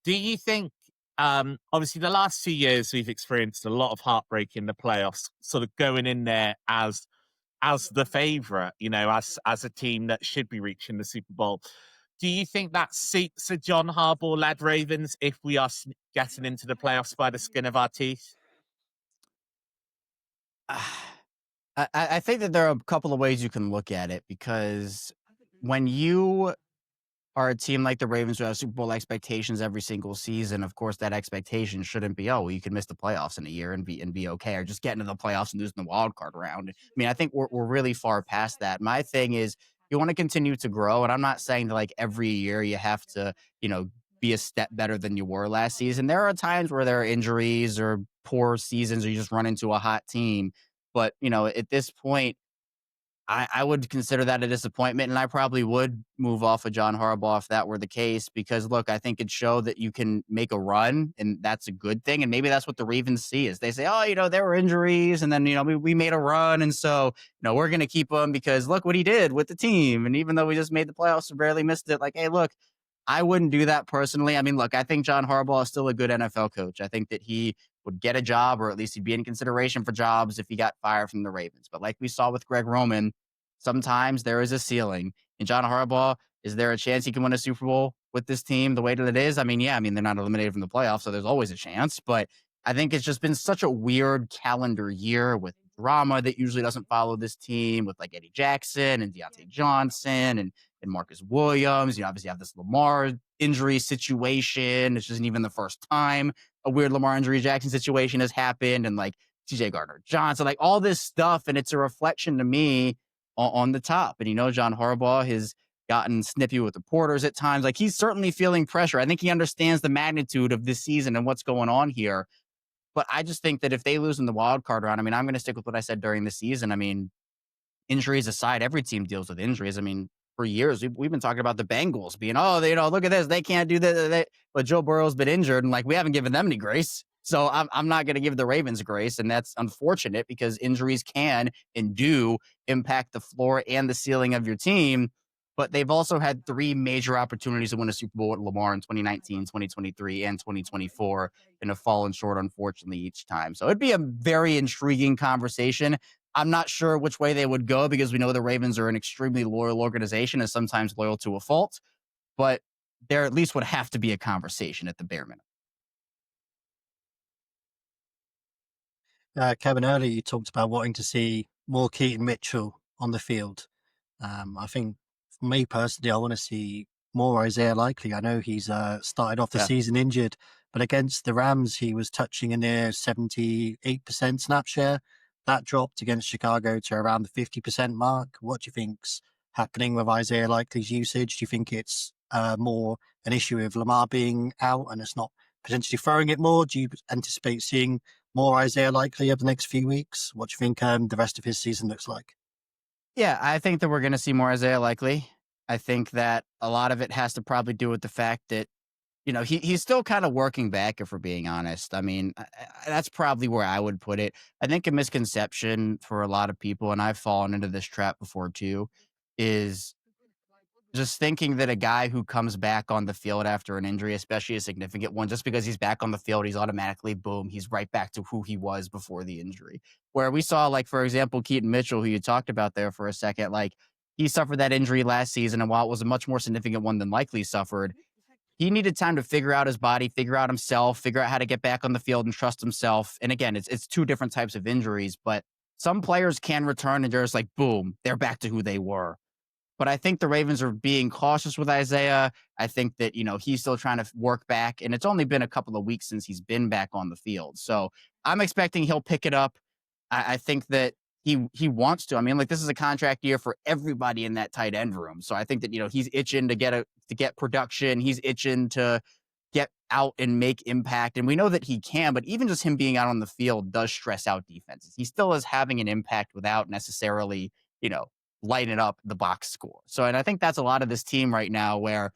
Do you think, obviously the last 2 years we've experienced a lot of heartbreak in the playoffs, sort of going in there as the favorite, as a team that should be reaching the Super Bowl. Do you think that suits a John Harbaugh-led Ravens if we are getting into the playoffs by the skin of our teeth? I think that there are a couple of ways you can look at it, because when you are a team like the Ravens who have Super Bowl expectations every single season, of course, that expectation shouldn't be, oh, well, you can miss the playoffs in a year and be okay, or just get into the playoffs and losing the wild card round. I mean, I think we're really far past that. My thing is you want to continue to grow, and I'm not saying that like every year you have to, be a step better than you were last season. There are times where there are injuries or poor seasons, or you just run into a hot team. But at this point, I would consider that a disappointment, and I probably would move off of John Harbaugh if that were the case. Because look, I think it showed that you can make a run, and that's a good thing. And maybe that's what the Ravens see is they say, oh, there were injuries, and then we made a run, and so we're going to keep him because look what he did with the team. And even though we just made the playoffs and barely missed it, like, hey, look, I wouldn't do that personally. I mean, look, I think John Harbaugh is still a good NFL coach. I think that he would get a job, or at least he'd be in consideration for jobs if he got fired from the Ravens. But like we saw with Greg Roman, sometimes there is a ceiling. And John Harbaugh, is there a chance he can win a Super Bowl with this team the way that it is? I mean, yeah, they're not eliminated from the playoffs, so there's always a chance. But I think it's just been such a weird calendar year with drama that usually doesn't follow this team with like Eddie Jackson and Deontay Johnson and Marcus Williams. Obviously you have this Lamar injury situation. It's just even the first time a weird Lamar injury Jackson situation has happened, and like TJ Gardner-Johnson, like all this stuff. And it's a reflection to me on the top. And John Harbaugh has gotten snippy with reporters at times. Like he's certainly feeling pressure. I think he understands the magnitude of this season and what's going on here. But I just think that if they lose in the wild card round, I'm going to stick with what I said during the season. Injuries aside, every team deals with injuries. For years, we've been talking about the Bengals being, look at this, they can't do that. But Joe Burrow's been injured, and like we haven't given them any grace. So I'm not going to give the Ravens grace, and that's unfortunate because injuries can and do impact the floor and the ceiling of your team. But they've also had 3 major opportunities to win a Super Bowl with Lamar in 2019, 2023, and 2024, and have fallen short, unfortunately, each time. So it'd be a very intriguing conversation. I'm not sure which way they would go because we know the Ravens are an extremely loyal organization and sometimes loyal to a fault, but there at least would have to be a conversation at the bare minimum. Kevin, earlier you talked about wanting to see more Keaton Mitchell on the field. I think for me personally, I want to see more Isaiah Likely. I know he's started off the season injured, but against the Rams, he was touching a near 78% snap share. That dropped against Chicago to around the 50% mark. What do you think's happening with Isaiah Likely's usage? Do you think it's more an issue of Lamar being out and it's not potentially throwing it more? Do you anticipate seeing more Isaiah Likely over the next few weeks? What do you think the rest of his season looks like? Yeah, I think that we're going to see more Isaiah Likely. I think that a lot of it has to probably do with the fact that, he's still kind of working back, if we're being honest. That's probably where I would put it. I think a misconception for a lot of people, and I've fallen into this trap before too, is just thinking that a guy who comes back on the field after an injury, especially a significant one, just because he's back on the field, he's automatically, boom, he's right back to who he was before the injury. Where we saw, like, for example, Keaton Mitchell, who you talked about there for a second, like, he suffered that injury last season, and while it was a much more significant one than Likely suffered, he needed time to figure out his body, figure out himself, figure out how to get back on the field and trust himself. And again, it's 2 different types of injuries, but some players can return and just like, boom, they're back to who they were. But I think the Ravens are being cautious with Isaiah. I think that, he's still trying to work back, and it's only been a couple of weeks since he's been back on the field. So I'm expecting he'll pick it up. I think that he wants to. This is a contract year for everybody in that tight end room. So I think that, he's itching to get production. He's itching to get out and make impact. And we know that he can, but even just him being out on the field does stress out defenses. He still is having an impact without necessarily, lighting up the box score. So, and I think that's a lot of this team right now where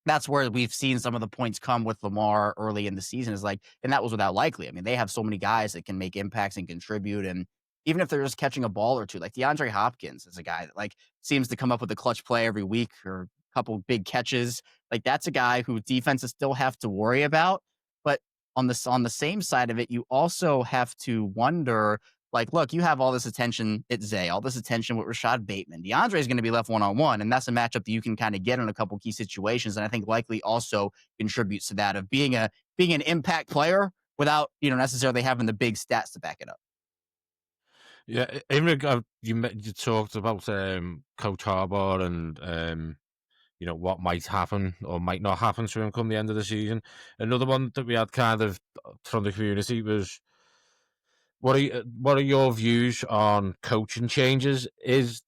that's where we've seen some of the points come with Lamar early in the season is like, and that was without Likely. They have so many guys that can make impacts and contribute. And even if they're just catching a ball or two, like DeAndre Hopkins is a guy that like seems to come up with a clutch play every week or a couple big catches. Like that's a guy who defenses still have to worry about. But on the same side of it, you also have to wonder, like, look, you have all this attention at Zay, all this attention with Rashad Bateman. DeAndre is going to be left one-on-one, and that's a matchup that you can kind of get in a couple key situations. And I think Likely also contributes to that of being an impact player without, necessarily having the big stats to back it up. Yeah, in regard, you talked about Coach Harbaugh and what might happen or might not happen to him come the end of the season. Another one that we had kind of from the community was, what are your views on coaching changes? Is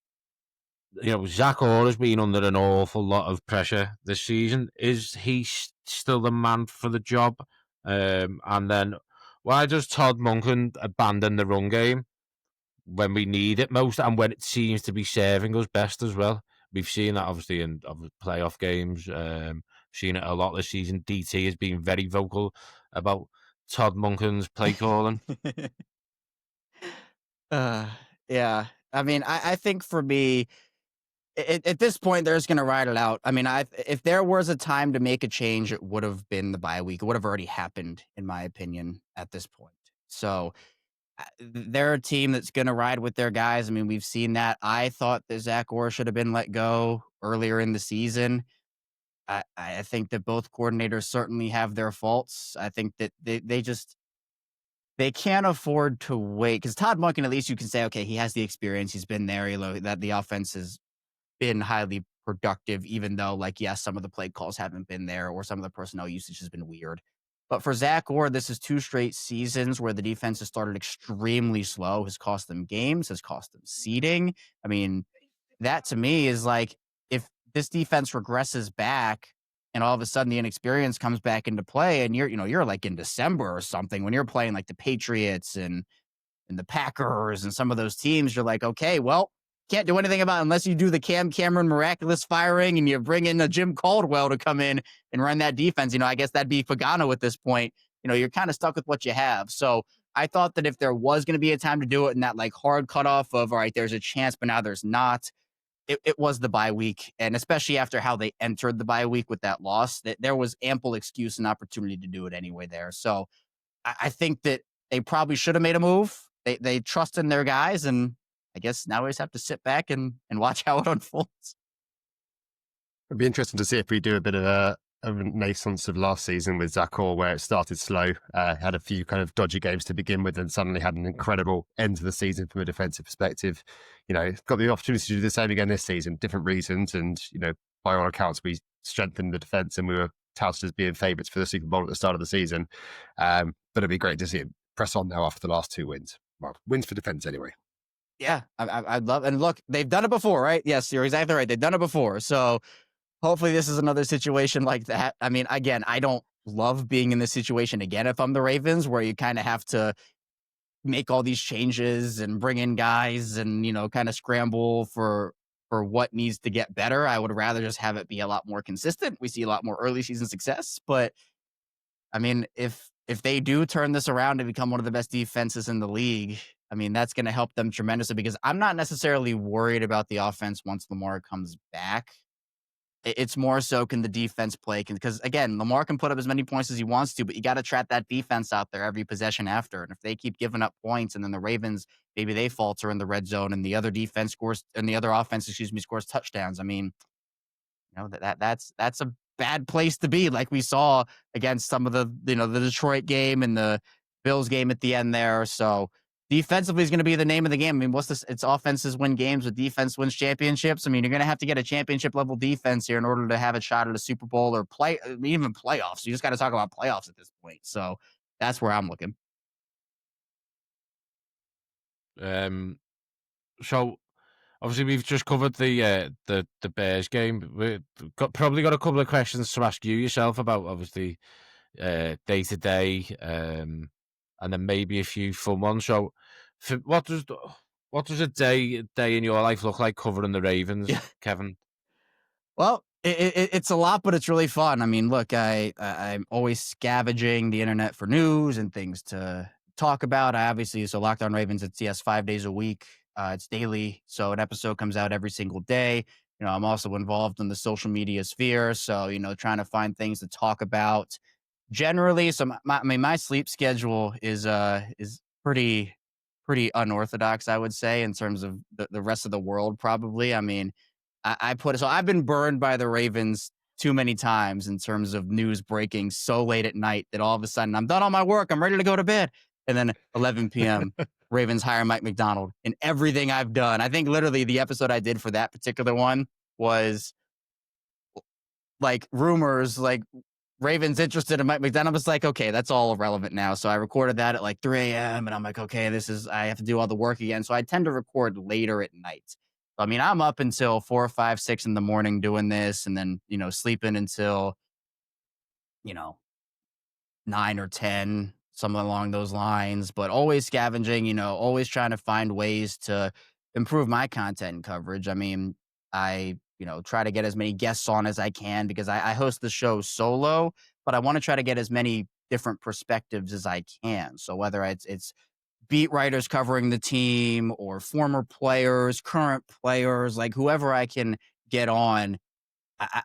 Zach Orr has been under an awful lot of pressure this season. Is he still the man for the job? And then why does Todd Monken abandon the run game when we need it most and when it seems to be serving us best as well? We've seen that obviously in playoff games. Seen it a lot this season. DT has been very vocal about Todd Monken's play calling. Yeah. I mean, I think for me, at this point, they're just going to ride it out. I mean, if there was a time to make a change, it would have been the bye week. It would have already happened, in my opinion, at this point. So they're a team that's going to ride with their guys. I mean, we've seen that. I thought that Zach Orr should have been let go earlier in the season. I think that both coordinators certainly have their faults. I think that they can't afford to wait, because Todd Monken, at least you can say, okay, he has the experience. He's been there. That the offense has been highly productive, even though, like, yes, some of the play calls haven't been there or some of the personnel usage has been weird. But for Zach Orr, this is 2 straight seasons where the defense has started extremely slow, has cost them games, has cost them seeding. I mean, that to me is like, if this defense regresses back and all of a sudden the inexperience comes back into play, and you're like in December or something when you're playing like the Patriots and the Packers and some of those teams, you're like, okay, well, can't do anything about it unless you do the Cam Cameron miraculous firing and you bring in a Jim Caldwell to come in and run that defense. I guess that'd be Pagano at this point. You're kind of stuck with what you have. So I thought that if there was going to be a time to do it, and that like hard cutoff of, all right, there's a chance, but now there's not, it was the bye week. And especially after how they entered the bye week with that loss, that there was ample excuse and opportunity to do it anyway there. So I think that they probably should have made a move. They trust in their guys, and I guess now we just have to sit back and watch how it unfolds. It'd be interesting to see if we do a bit of a renaissance of last season with Zach Orr, where it started slow, had a few kind of dodgy games to begin with, and suddenly had an incredible end to the season from a defensive perspective. Got the opportunity to do the same again this season, different reasons, and by all accounts, we strengthened the defense and we were touted as being favourites for the Super Bowl at the start of the season. But it'd be great to see it press on now after the last 2 wins. Well, wins for defense anyway. Yeah, I'd love, and look, they've done it before, right? Yes, you're exactly right. They've done it before. So hopefully this is another situation like that. I mean, again, I don't love being in this situation again if I'm the Ravens, where you kind of have to make all these changes and bring in guys and, kind of scramble for what needs to get better. I would rather just have it be a lot more consistent. We see a lot more early season success, but I mean, if they do turn this around and become one of the best defenses in the league, I mean, that's going to help them tremendously, because I'm not necessarily worried about the offense once Lamar comes back. It's more so, can the defense play? Because again, Lamar can put up as many points as he wants to, but you got to trap that defense out there every possession after. And if they keep giving up points, and then the Ravens, maybe they falter in the red zone, and the other defense scores, and the other offense, scores touchdowns. I mean, that's a bad place to be, like we saw against some of the Detroit game and the Bills game at the end there. So defensively is going to be the name of the game. I mean, what's this? It's offenses win games, with defense wins championships. I mean, you're going to have to get a championship level defense here in order to have a shot at a Super Bowl or even playoffs. You just got to talk about playoffs at this point. So that's where I'm looking. So obviously we've just covered the Bears game. We've probably got a couple of questions to ask you yourself about, obviously, day to day, and then maybe a few fun ones. So, what does a day in your life look like covering the Ravens, Kevin? Well, it's a lot, but it's really fun. I mean, look, I'm always scavenging the internet for news and things to talk about. So Locked On Ravens, it's 5 days a week. It's daily, so an episode comes out every single day. I'm also involved in the social media sphere, so trying to find things to talk about generally. So my sleep schedule is pretty unorthodox, I would say, in terms of the rest of the world. Probably, I mean, I've been burned by the Ravens too many times in terms of news breaking so late at night that all of a sudden I'm done all my work, I'm ready to go to bed, and then 11 p.m. Ravens hire Mike McDonald. And everything I've done, I think literally the episode I did for that particular one was like rumors, like Ravens interested in Mike McDaniel. I was like, okay, that's all irrelevant now. So I recorded that at like 3 a.m. and I'm like, okay, I have to do all the work again. So I tend to record later at night. So, I mean, I'm up until 4 or 5, 6 in the morning doing this, and then, sleeping until, 9 or 10, something along those lines, but always scavenging, always trying to find ways to improve my content and coverage. I mean, I, try to get as many guests on as I can because I host the show solo, but I want to try to get as many different perspectives as I can. So whether it's beat writers covering the team or former players, current players, like whoever I can get on,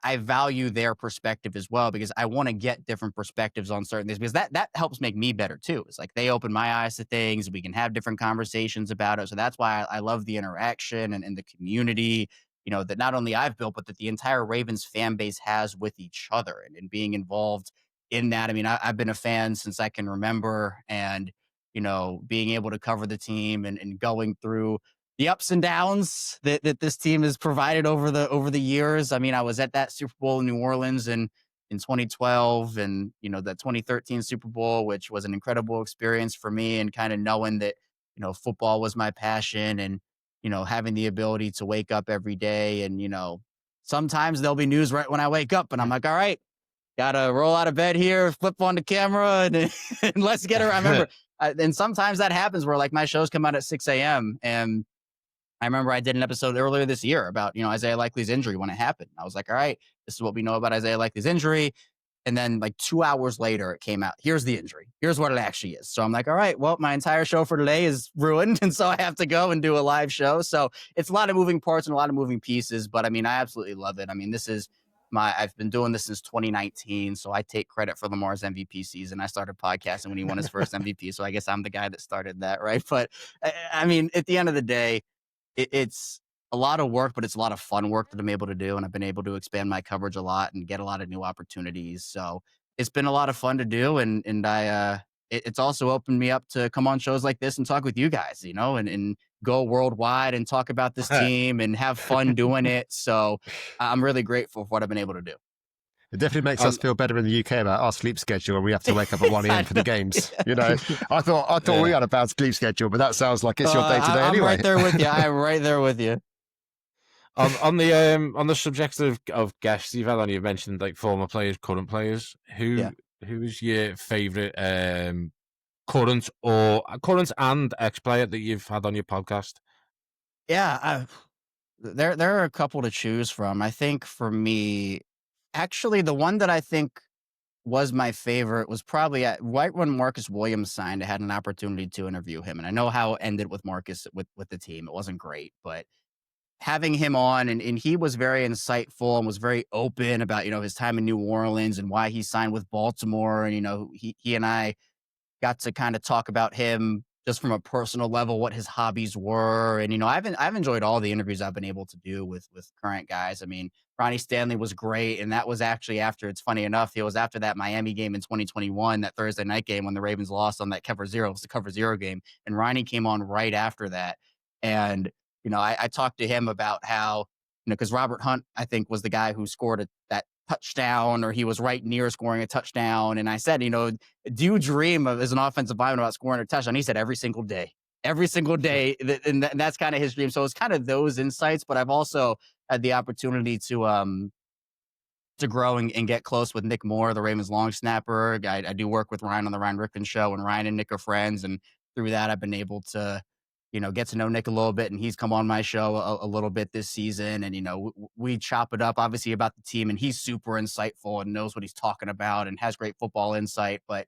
I value their perspective as well because I want to get different perspectives on certain things because that helps make me better too. It's like they open my eyes to things. We can have different conversations about it. So that's why I love the interaction and the community, that not only I've built, but that the entire Ravens fan base has with each other and being involved in that. I mean, I've been a fan since I can remember, and, being able to cover the team and going through the ups and downs that this team has provided over the years. I mean, I was at that Super Bowl in New Orleans in 2012 and, that 2013 Super Bowl, which was an incredible experience for me, and kind of knowing that, football was my passion, and, having the ability to wake up every day and, sometimes there'll be news right when I wake up and I'm like, all right, gotta roll out of bed here, flip on the camera and, and let's get her. I remember, and sometimes that happens where like my shows come out at 6 a.m. and I remember I did an episode earlier this year about, Isaiah Likely's injury when it happened. I was like, all right, this is what we know about Isaiah Likely's injury. And then like 2 hours later, it came out. Here's the injury. Here's what it actually is. So I'm like, all right, well, my entire show for today is ruined. And so I have to go and do a live show. So it's a lot of moving parts and a lot of moving pieces. But I mean, I absolutely love it. I mean, I've been doing this since 2019. So I take credit for Lamar's MVP season. I started podcasting when he won his first MVP. So I guess I'm the guy that started that, right? But I mean, at the end of the day, it's a lot of work, but it's a lot of fun work that I'm able to do. And I've been able to expand my coverage a lot and get a lot of new opportunities. So it's been a lot of fun to do. And it's also opened me up to come on shows like this and talk with you guys, and go worldwide and talk about this team and have fun doing it. So I'm really grateful for what I've been able to do. It definitely makes us feel better in the UK about our sleep schedule when we have to wake up at 1 a.m. for the games. I thought we had a bad sleep schedule, but that sounds like it's your day to day anyway. I'm right there with you. I'm right there with you. On the subject of guests you've had on, you've mentioned like former players, current players. Who is your favorite current and ex player that you've had on your podcast? Yeah, there are a couple to choose from. I think for me, actually, the one that I think was my favorite was probably right when Marcus Williams signed. I had an opportunity to interview him, and I know how it ended with Marcus with the team. It wasn't great, but having him on and he was very insightful and was very open about, his time in New Orleans and why he signed with Baltimore. And, he and I got to kind of talk about him just from a personal level, what his hobbies were. And, I've enjoyed all the interviews I've been able to do with current guys. I mean, Ronnie Stanley was great. And that was actually after, it's funny enough, it was after that Miami game in 2021, that Thursday night game when the Ravens lost on that cover zero. It was the cover zero game. And Ronnie came on right after that. And, I talked to him about how, because Robert Hunt, I think, was the guy who scored that touchdown, or he was right near scoring a touchdown. And I said, do you dream of, as an offensive lineman, about scoring a touchdown? He said, every single day. And that's kind of his dream. So it's kind of those insights, but I've also had the opportunity to grow and get close with Nick Moore, the Ravens long snapper. I do work with Ryan on the Ryan Rickman show, and Ryan and Nick are friends. And through that, I've been able to, get to know Nick a little bit, and he's come on my show a little bit this season. And, we chop it up obviously about the team, and he's super insightful and knows what he's talking about and has great football insight. But,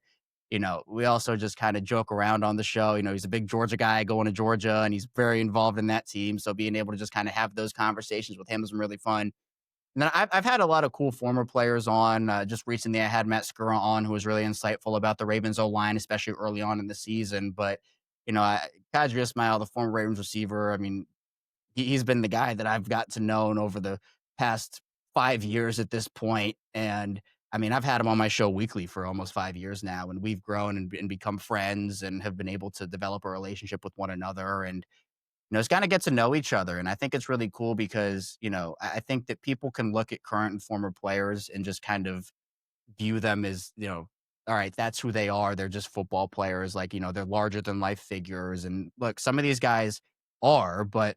we also just kind of joke around on the show. He's a big Georgia guy going to Georgia, and he's very involved in that team. So being able to just kind of have those conversations with him has been really fun. And then I've had a lot of cool former players on. Just recently, I had Matt Skura on, who was really insightful about the Ravens O-line, especially early on in the season. But, Kadri Ismail, the former Ravens receiver, I mean, he's been the guy that I've got to know over the past 5 years at this point. And, I mean, I've had him on my show weekly for almost 5 years now, and we've grown and become friends and have been able to develop a relationship with one another. And, it's got to get to know each other. And I think it's really cool because, I think that people can look at current and former players and just kind of view them as, all right, that's who they are. They're just football players. Like, they're larger than life figures. And look, some of these guys are, but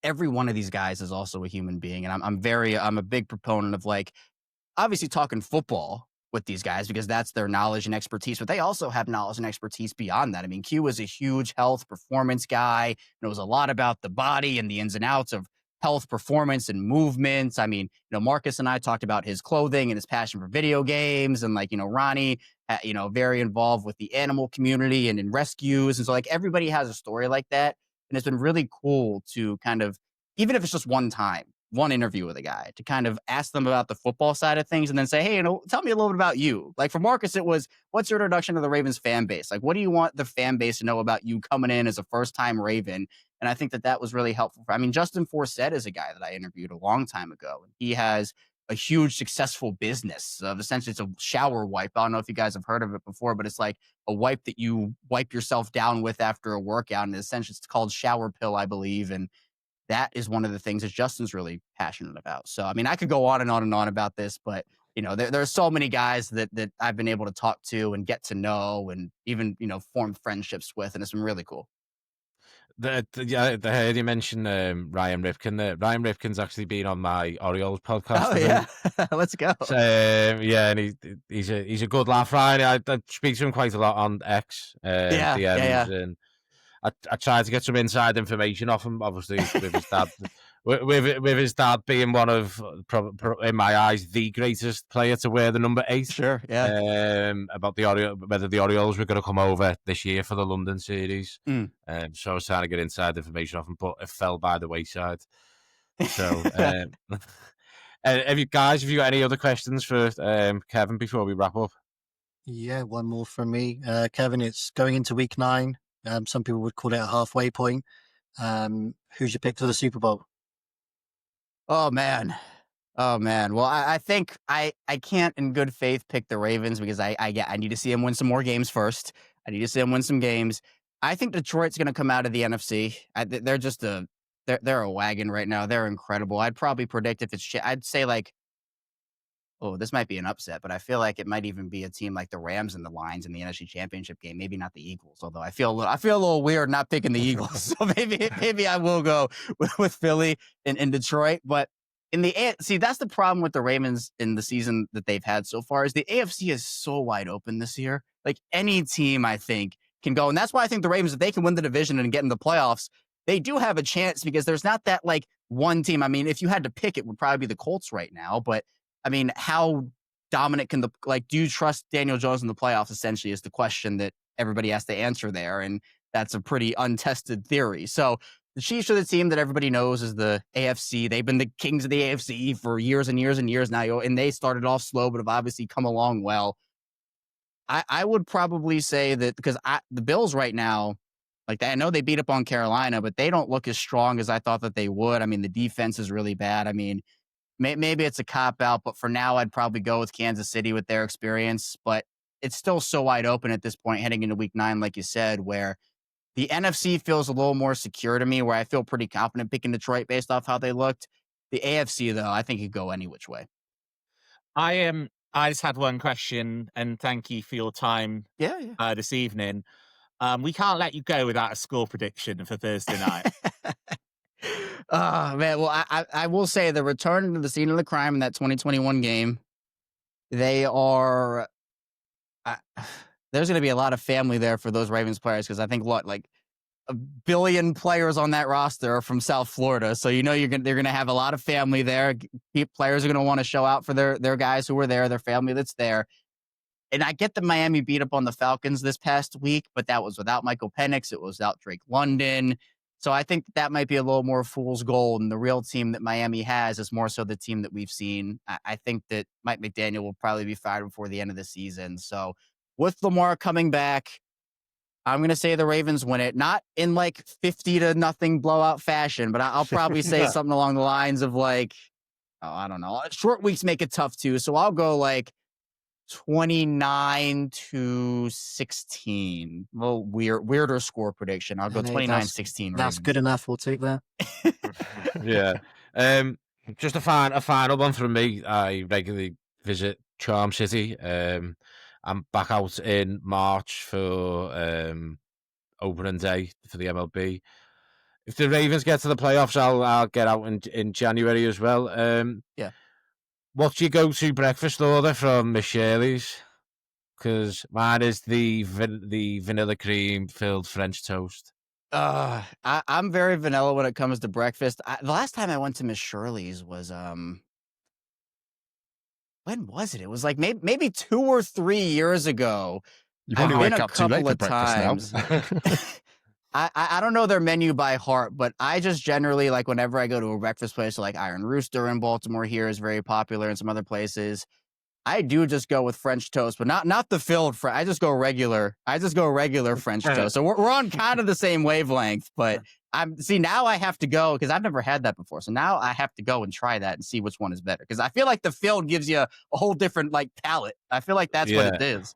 every one of these guys is also a human being. And I'm a big proponent of, like, obviously talking football with these guys because that's their knowledge and expertise, but they also have knowledge and expertise beyond that. I mean, Q was a huge health performance guy, knows a lot about the body and the ins and outs of health, performance, and movements. I mean, Marcus and I talked about his clothing and his passion for video games, and like, Ronnie, very involved with the animal community and in rescues. And so, like, everybody has a story like that. And it's been really cool to kind of, even if it's just one interview with a guy, to kind of ask them about the football side of things and then say, hey, tell me a little bit about you. Like for Marcus, it was, what's your introduction to the Ravens fan base? Like, what do you want the fan base to know about you coming in as a first-time Raven? And I think that was really helpful. Justin Forsett is a guy that I interviewed a long time ago. He has a huge successful business of essentially it's a shower wipe. I don't know if you guys have heard of it before, but it's like a wipe that you wipe yourself down with after a workout. And essentially it's called Shower Pill, I believe. And that is one of the things that Justin's really passionate about. So, I mean, I could go on and on and on about this, but, there are so many guys that I've been able to talk to and get to know and even, form friendships with. And it's been really cool. I heard you mention Ryan Ripken there. Ryan Ripken's actually been on my Orioles podcast. Oh, yeah. Let's go. So, and he's a good laugh, Ryan. I speak to him quite a lot on X. DMs, and I tried to get some inside information off him, obviously, with his dad. with his dad being one of, in my eyes, the greatest player to wear the number 8. Sure, yeah. About whether the Orioles were going to come over this year for the London series. So I was trying to get inside information off him, but it fell by the wayside. So, have you got any other questions for Kevin before we wrap up? Yeah, one more from me. Kevin, it's going into week 9. Some people would call it a halfway point. Who's your pick for the Super Bowl? Oh, man. Well, I think I can't in good faith pick the Ravens because I need to see them win some more games first. I need to see them win some games. I think Detroit's going to come out of the NFC. They're just they're a wagon right now. They're incredible. I'd probably predict I'd say like, oh, this might be an upset, but I feel like it might even be a team like the Rams and the Lions in the NFC Championship game. Maybe not the Eagles, although I feel a little weird not picking the Eagles. So maybe I will go with Philly in Detroit. But that's the problem with the Ravens in the season that they've had so far is the AFC is so wide open this year. Like any team, I think, can go, and that's why I think the Ravens, if they can win the division and get in the playoffs, they do have a chance because there's not that like one team. I mean, if you had to pick, it would probably be the Colts right now, but. I mean, how dominant can do you trust Daniel Jones in the playoffs, essentially, is the question that everybody has to answer there. And that's a pretty untested theory. So the Chiefs are the team that everybody knows is the AFC. They've been the kings of the AFC for years and years and years now. And they started off slow, but have obviously come along well. I would probably say that because the Bills right now, like I know they beat up on Carolina, but they don't look as strong as I thought that they would. I mean, the defense is really bad. I mean, maybe it's a cop-out, but for now, I'd probably go with Kansas City with their experience. But it's still so wide open at this point, heading into week 9, like you said, where the NFC feels a little more secure to me, where I feel pretty confident picking Detroit based off how they looked. The AFC, though, I think could go any which way. I just had one question, and thank you for your time this evening. We can't let you go without a score prediction for Thursday night. Oh, man. Well, I will say the return to the scene of the crime in that 2021 game, they are there's going to be a lot of family there for those Ravens players because I think like 1 billion players on that roster are from South Florida. So, they're going to have a lot of family there. Players are going to want to show out for their guys who were there, their family that's there. And I get that Miami beat up on the Falcons this past week, but that was without Michael Penix. It was without Drake London. So I think that might be a little more fool's gold. And the real team that Miami has is more so the team that we've seen. I think that Mike McDaniel will probably be fired before the end of the season. So with Lamar coming back, I'm going to say the Ravens win it. Not in like 50-0 blowout fashion, but I'll probably say something along the lines of like, I don't know. Short weeks make it tough too. So I'll go like 29-16. Well, weirder score prediction. I'll go And hey, 29-16 that's Ravens. good enough. We'll take that. Yeah. Just a final one from me. I regularly visit Charm City. I'm back out in March for opening day for the MLB. If the Ravens get to the playoffs, I'll get out in January as well. Yeah. What's your go-to breakfast order from Miss Shirley's? Because mine is the vanilla cream filled French toast. I'm very vanilla when it comes to breakfast. The last time I went to Miss Shirley's was when was it? It was like maybe 2 or 3 years ago. You I've probably been wake a up too late couple for of breakfast times. now. I don't know their menu by heart, but I just generally like whenever I go to a breakfast place, so like Iron Rooster in Baltimore here is very popular, and some other places. I do just go with French toast, but not the filled French. I just go regular French toast. So we're on kind of the same wavelength, but now I have to go because I've never had that before. So now I have to go and try that and see which one is better. Because I feel like the filled gives you a whole different like palate. I feel like that's what it is.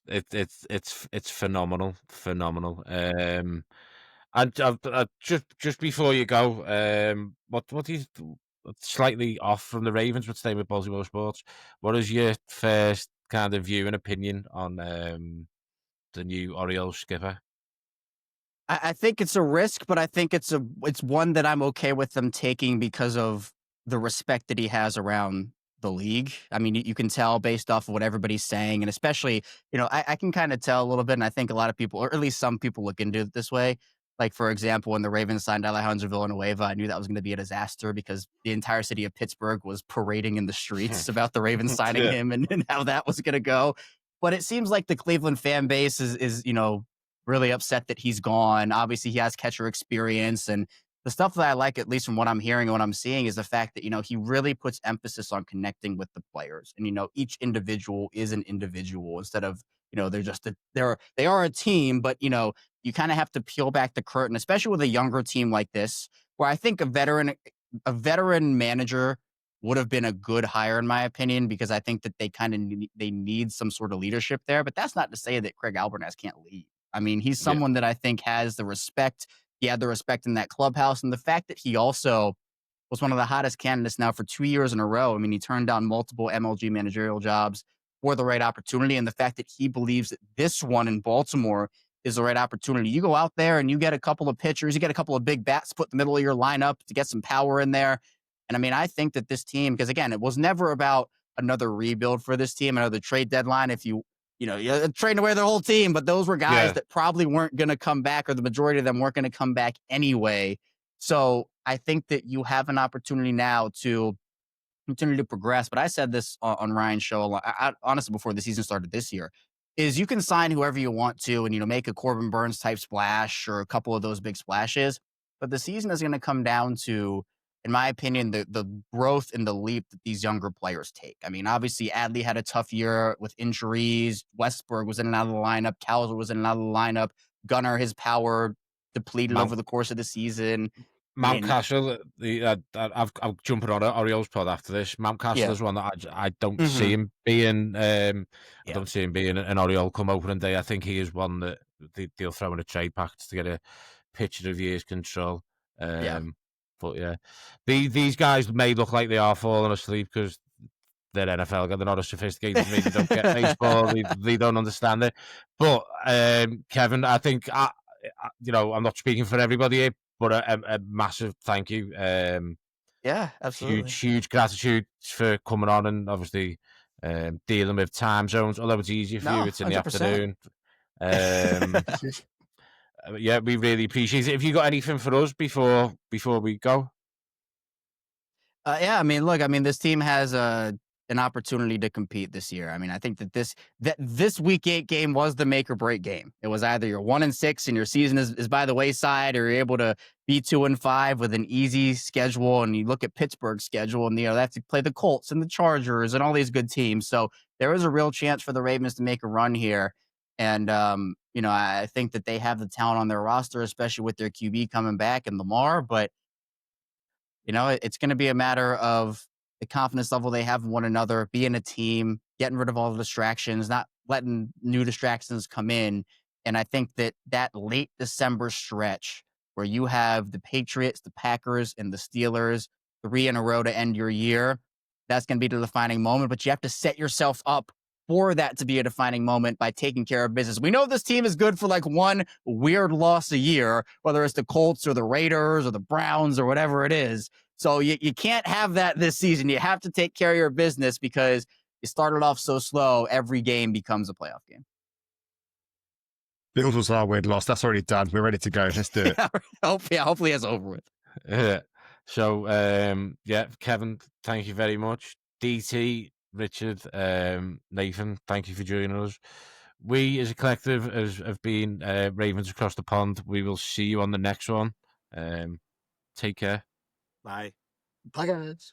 It's phenomenal. And just before you go, what do you slightly off from the Ravens, but staying with Baltimore sports? What is your first kind of view and opinion on the new Orioles skipper? I think it's a risk, but I think it's one that I'm okay with them taking because of the respect that he has around the league. I mean, you can tell based off of what everybody's saying, and especially, I can kind of tell a little bit, and I think a lot of people, or at least some people, look into it this way. Like, for example, when the Ravens signed Alejandro Villanueva, I knew that was going to be a disaster because the entire city of Pittsburgh was parading in the streets about the Ravens signing him and how that was going to go. But it seems like the Cleveland fan base is really upset that he's gone. Obviously, he has catcher experience, and the stuff that I like, at least from what I'm hearing and what I'm seeing, is the fact that he really puts emphasis on connecting with the players, and each individual is an individual instead of they're just they are a team, but you kind of have to peel back the curtain, especially with a younger team like this, where I think a veteran manager would have been a good hire in my opinion, because I think that they kind of need some sort of leadership there. But that's not to say that Craig Albernas can't lead. I mean, he's someone that I think has the respect. He had the respect in that clubhouse, and the fact that he also was one of the hottest candidates now for 2 years in a row. I mean, he turned down multiple MLG managerial jobs for the right opportunity, and the fact that he believes that this one in Baltimore is the right opportunity. You go out there and you get a couple of pitchers, you get a couple of big bats, put in the middle of your lineup to get some power in there. And I mean, I think that this team, because again, it was never about another rebuild for this team. I know the trade deadline, if you're trading away their whole team, but those were guys that probably weren't going to come back, or the majority of them weren't going to come back anyway. So I think that you have an opportunity now to continue to progress. But I said this on Ryan's show, honestly, before the season started this year, is you can sign whoever you want to and, make a Corbin Burns type splash or a couple of those big splashes. But the season is going to come down to, in my opinion, the growth and the leap that these younger players take. I mean, obviously, Adley had a tough year with injuries. Westberg was in and out of the lineup. Cowser was in and out of the lineup. Gunnar, his power depleted over the course of the season. Mountcastle, I'll jump on Orioles pod after this. Mountcastle is one that I don't see him being. I don't see him being an Oriole come opening day. I think he is one that they'll throw in a trade pack to get a pitcher of year's control. But these guys may look like they are falling asleep because they're NFL guys. They're not as sophisticated as me. They don't get baseball. They don't understand it. But Kevin, I think I'm not speaking for everybody here, but a massive thank you. Absolutely. Huge gratitude for coming on and obviously dealing with time zones. Although it's easier for you, it's in 100%. The afternoon. We really appreciate it. Have you got anything for us before we go? I mean, look, this team has an opportunity to compete this year. I mean, I think that this Week 8 game was the make or break game. It was either you're 1-6 and your season is by the wayside, or you're able to be 2-5 with an easy schedule. And you look at Pittsburgh's schedule, and they have to play the Colts and the Chargers and all these good teams. So there is a real chance for the Ravens to make a run here. And I think that they have the talent on their roster, especially with their QB coming back and Lamar. But it's going to be a matter of the confidence level they have in one another, being a team, getting rid of all the distractions, not letting new distractions come in. And I think that late December stretch where you have the Patriots, the Packers, and the Steelers 3 in a row to end your year, that's going to be the defining moment. But you have to set yourself up for that to be a defining moment by taking care of business. We know this team is good for like one weird loss a year, whether it's the Colts or the Raiders or the Browns or whatever it is. So you can't have that this season. You have to take care of your business because you started off so slow. Every game becomes a playoff game. Bills was our weird loss. That's already done. We're ready to go. Let's do it. Hopefully it's over with. So, Kevin, thank you very much. DT, Richard, Nathan, thank you for joining us. We, as a collective, have been Ravens Across the Pond. We will see you on the next one. Take care. Bye. Bye, guys.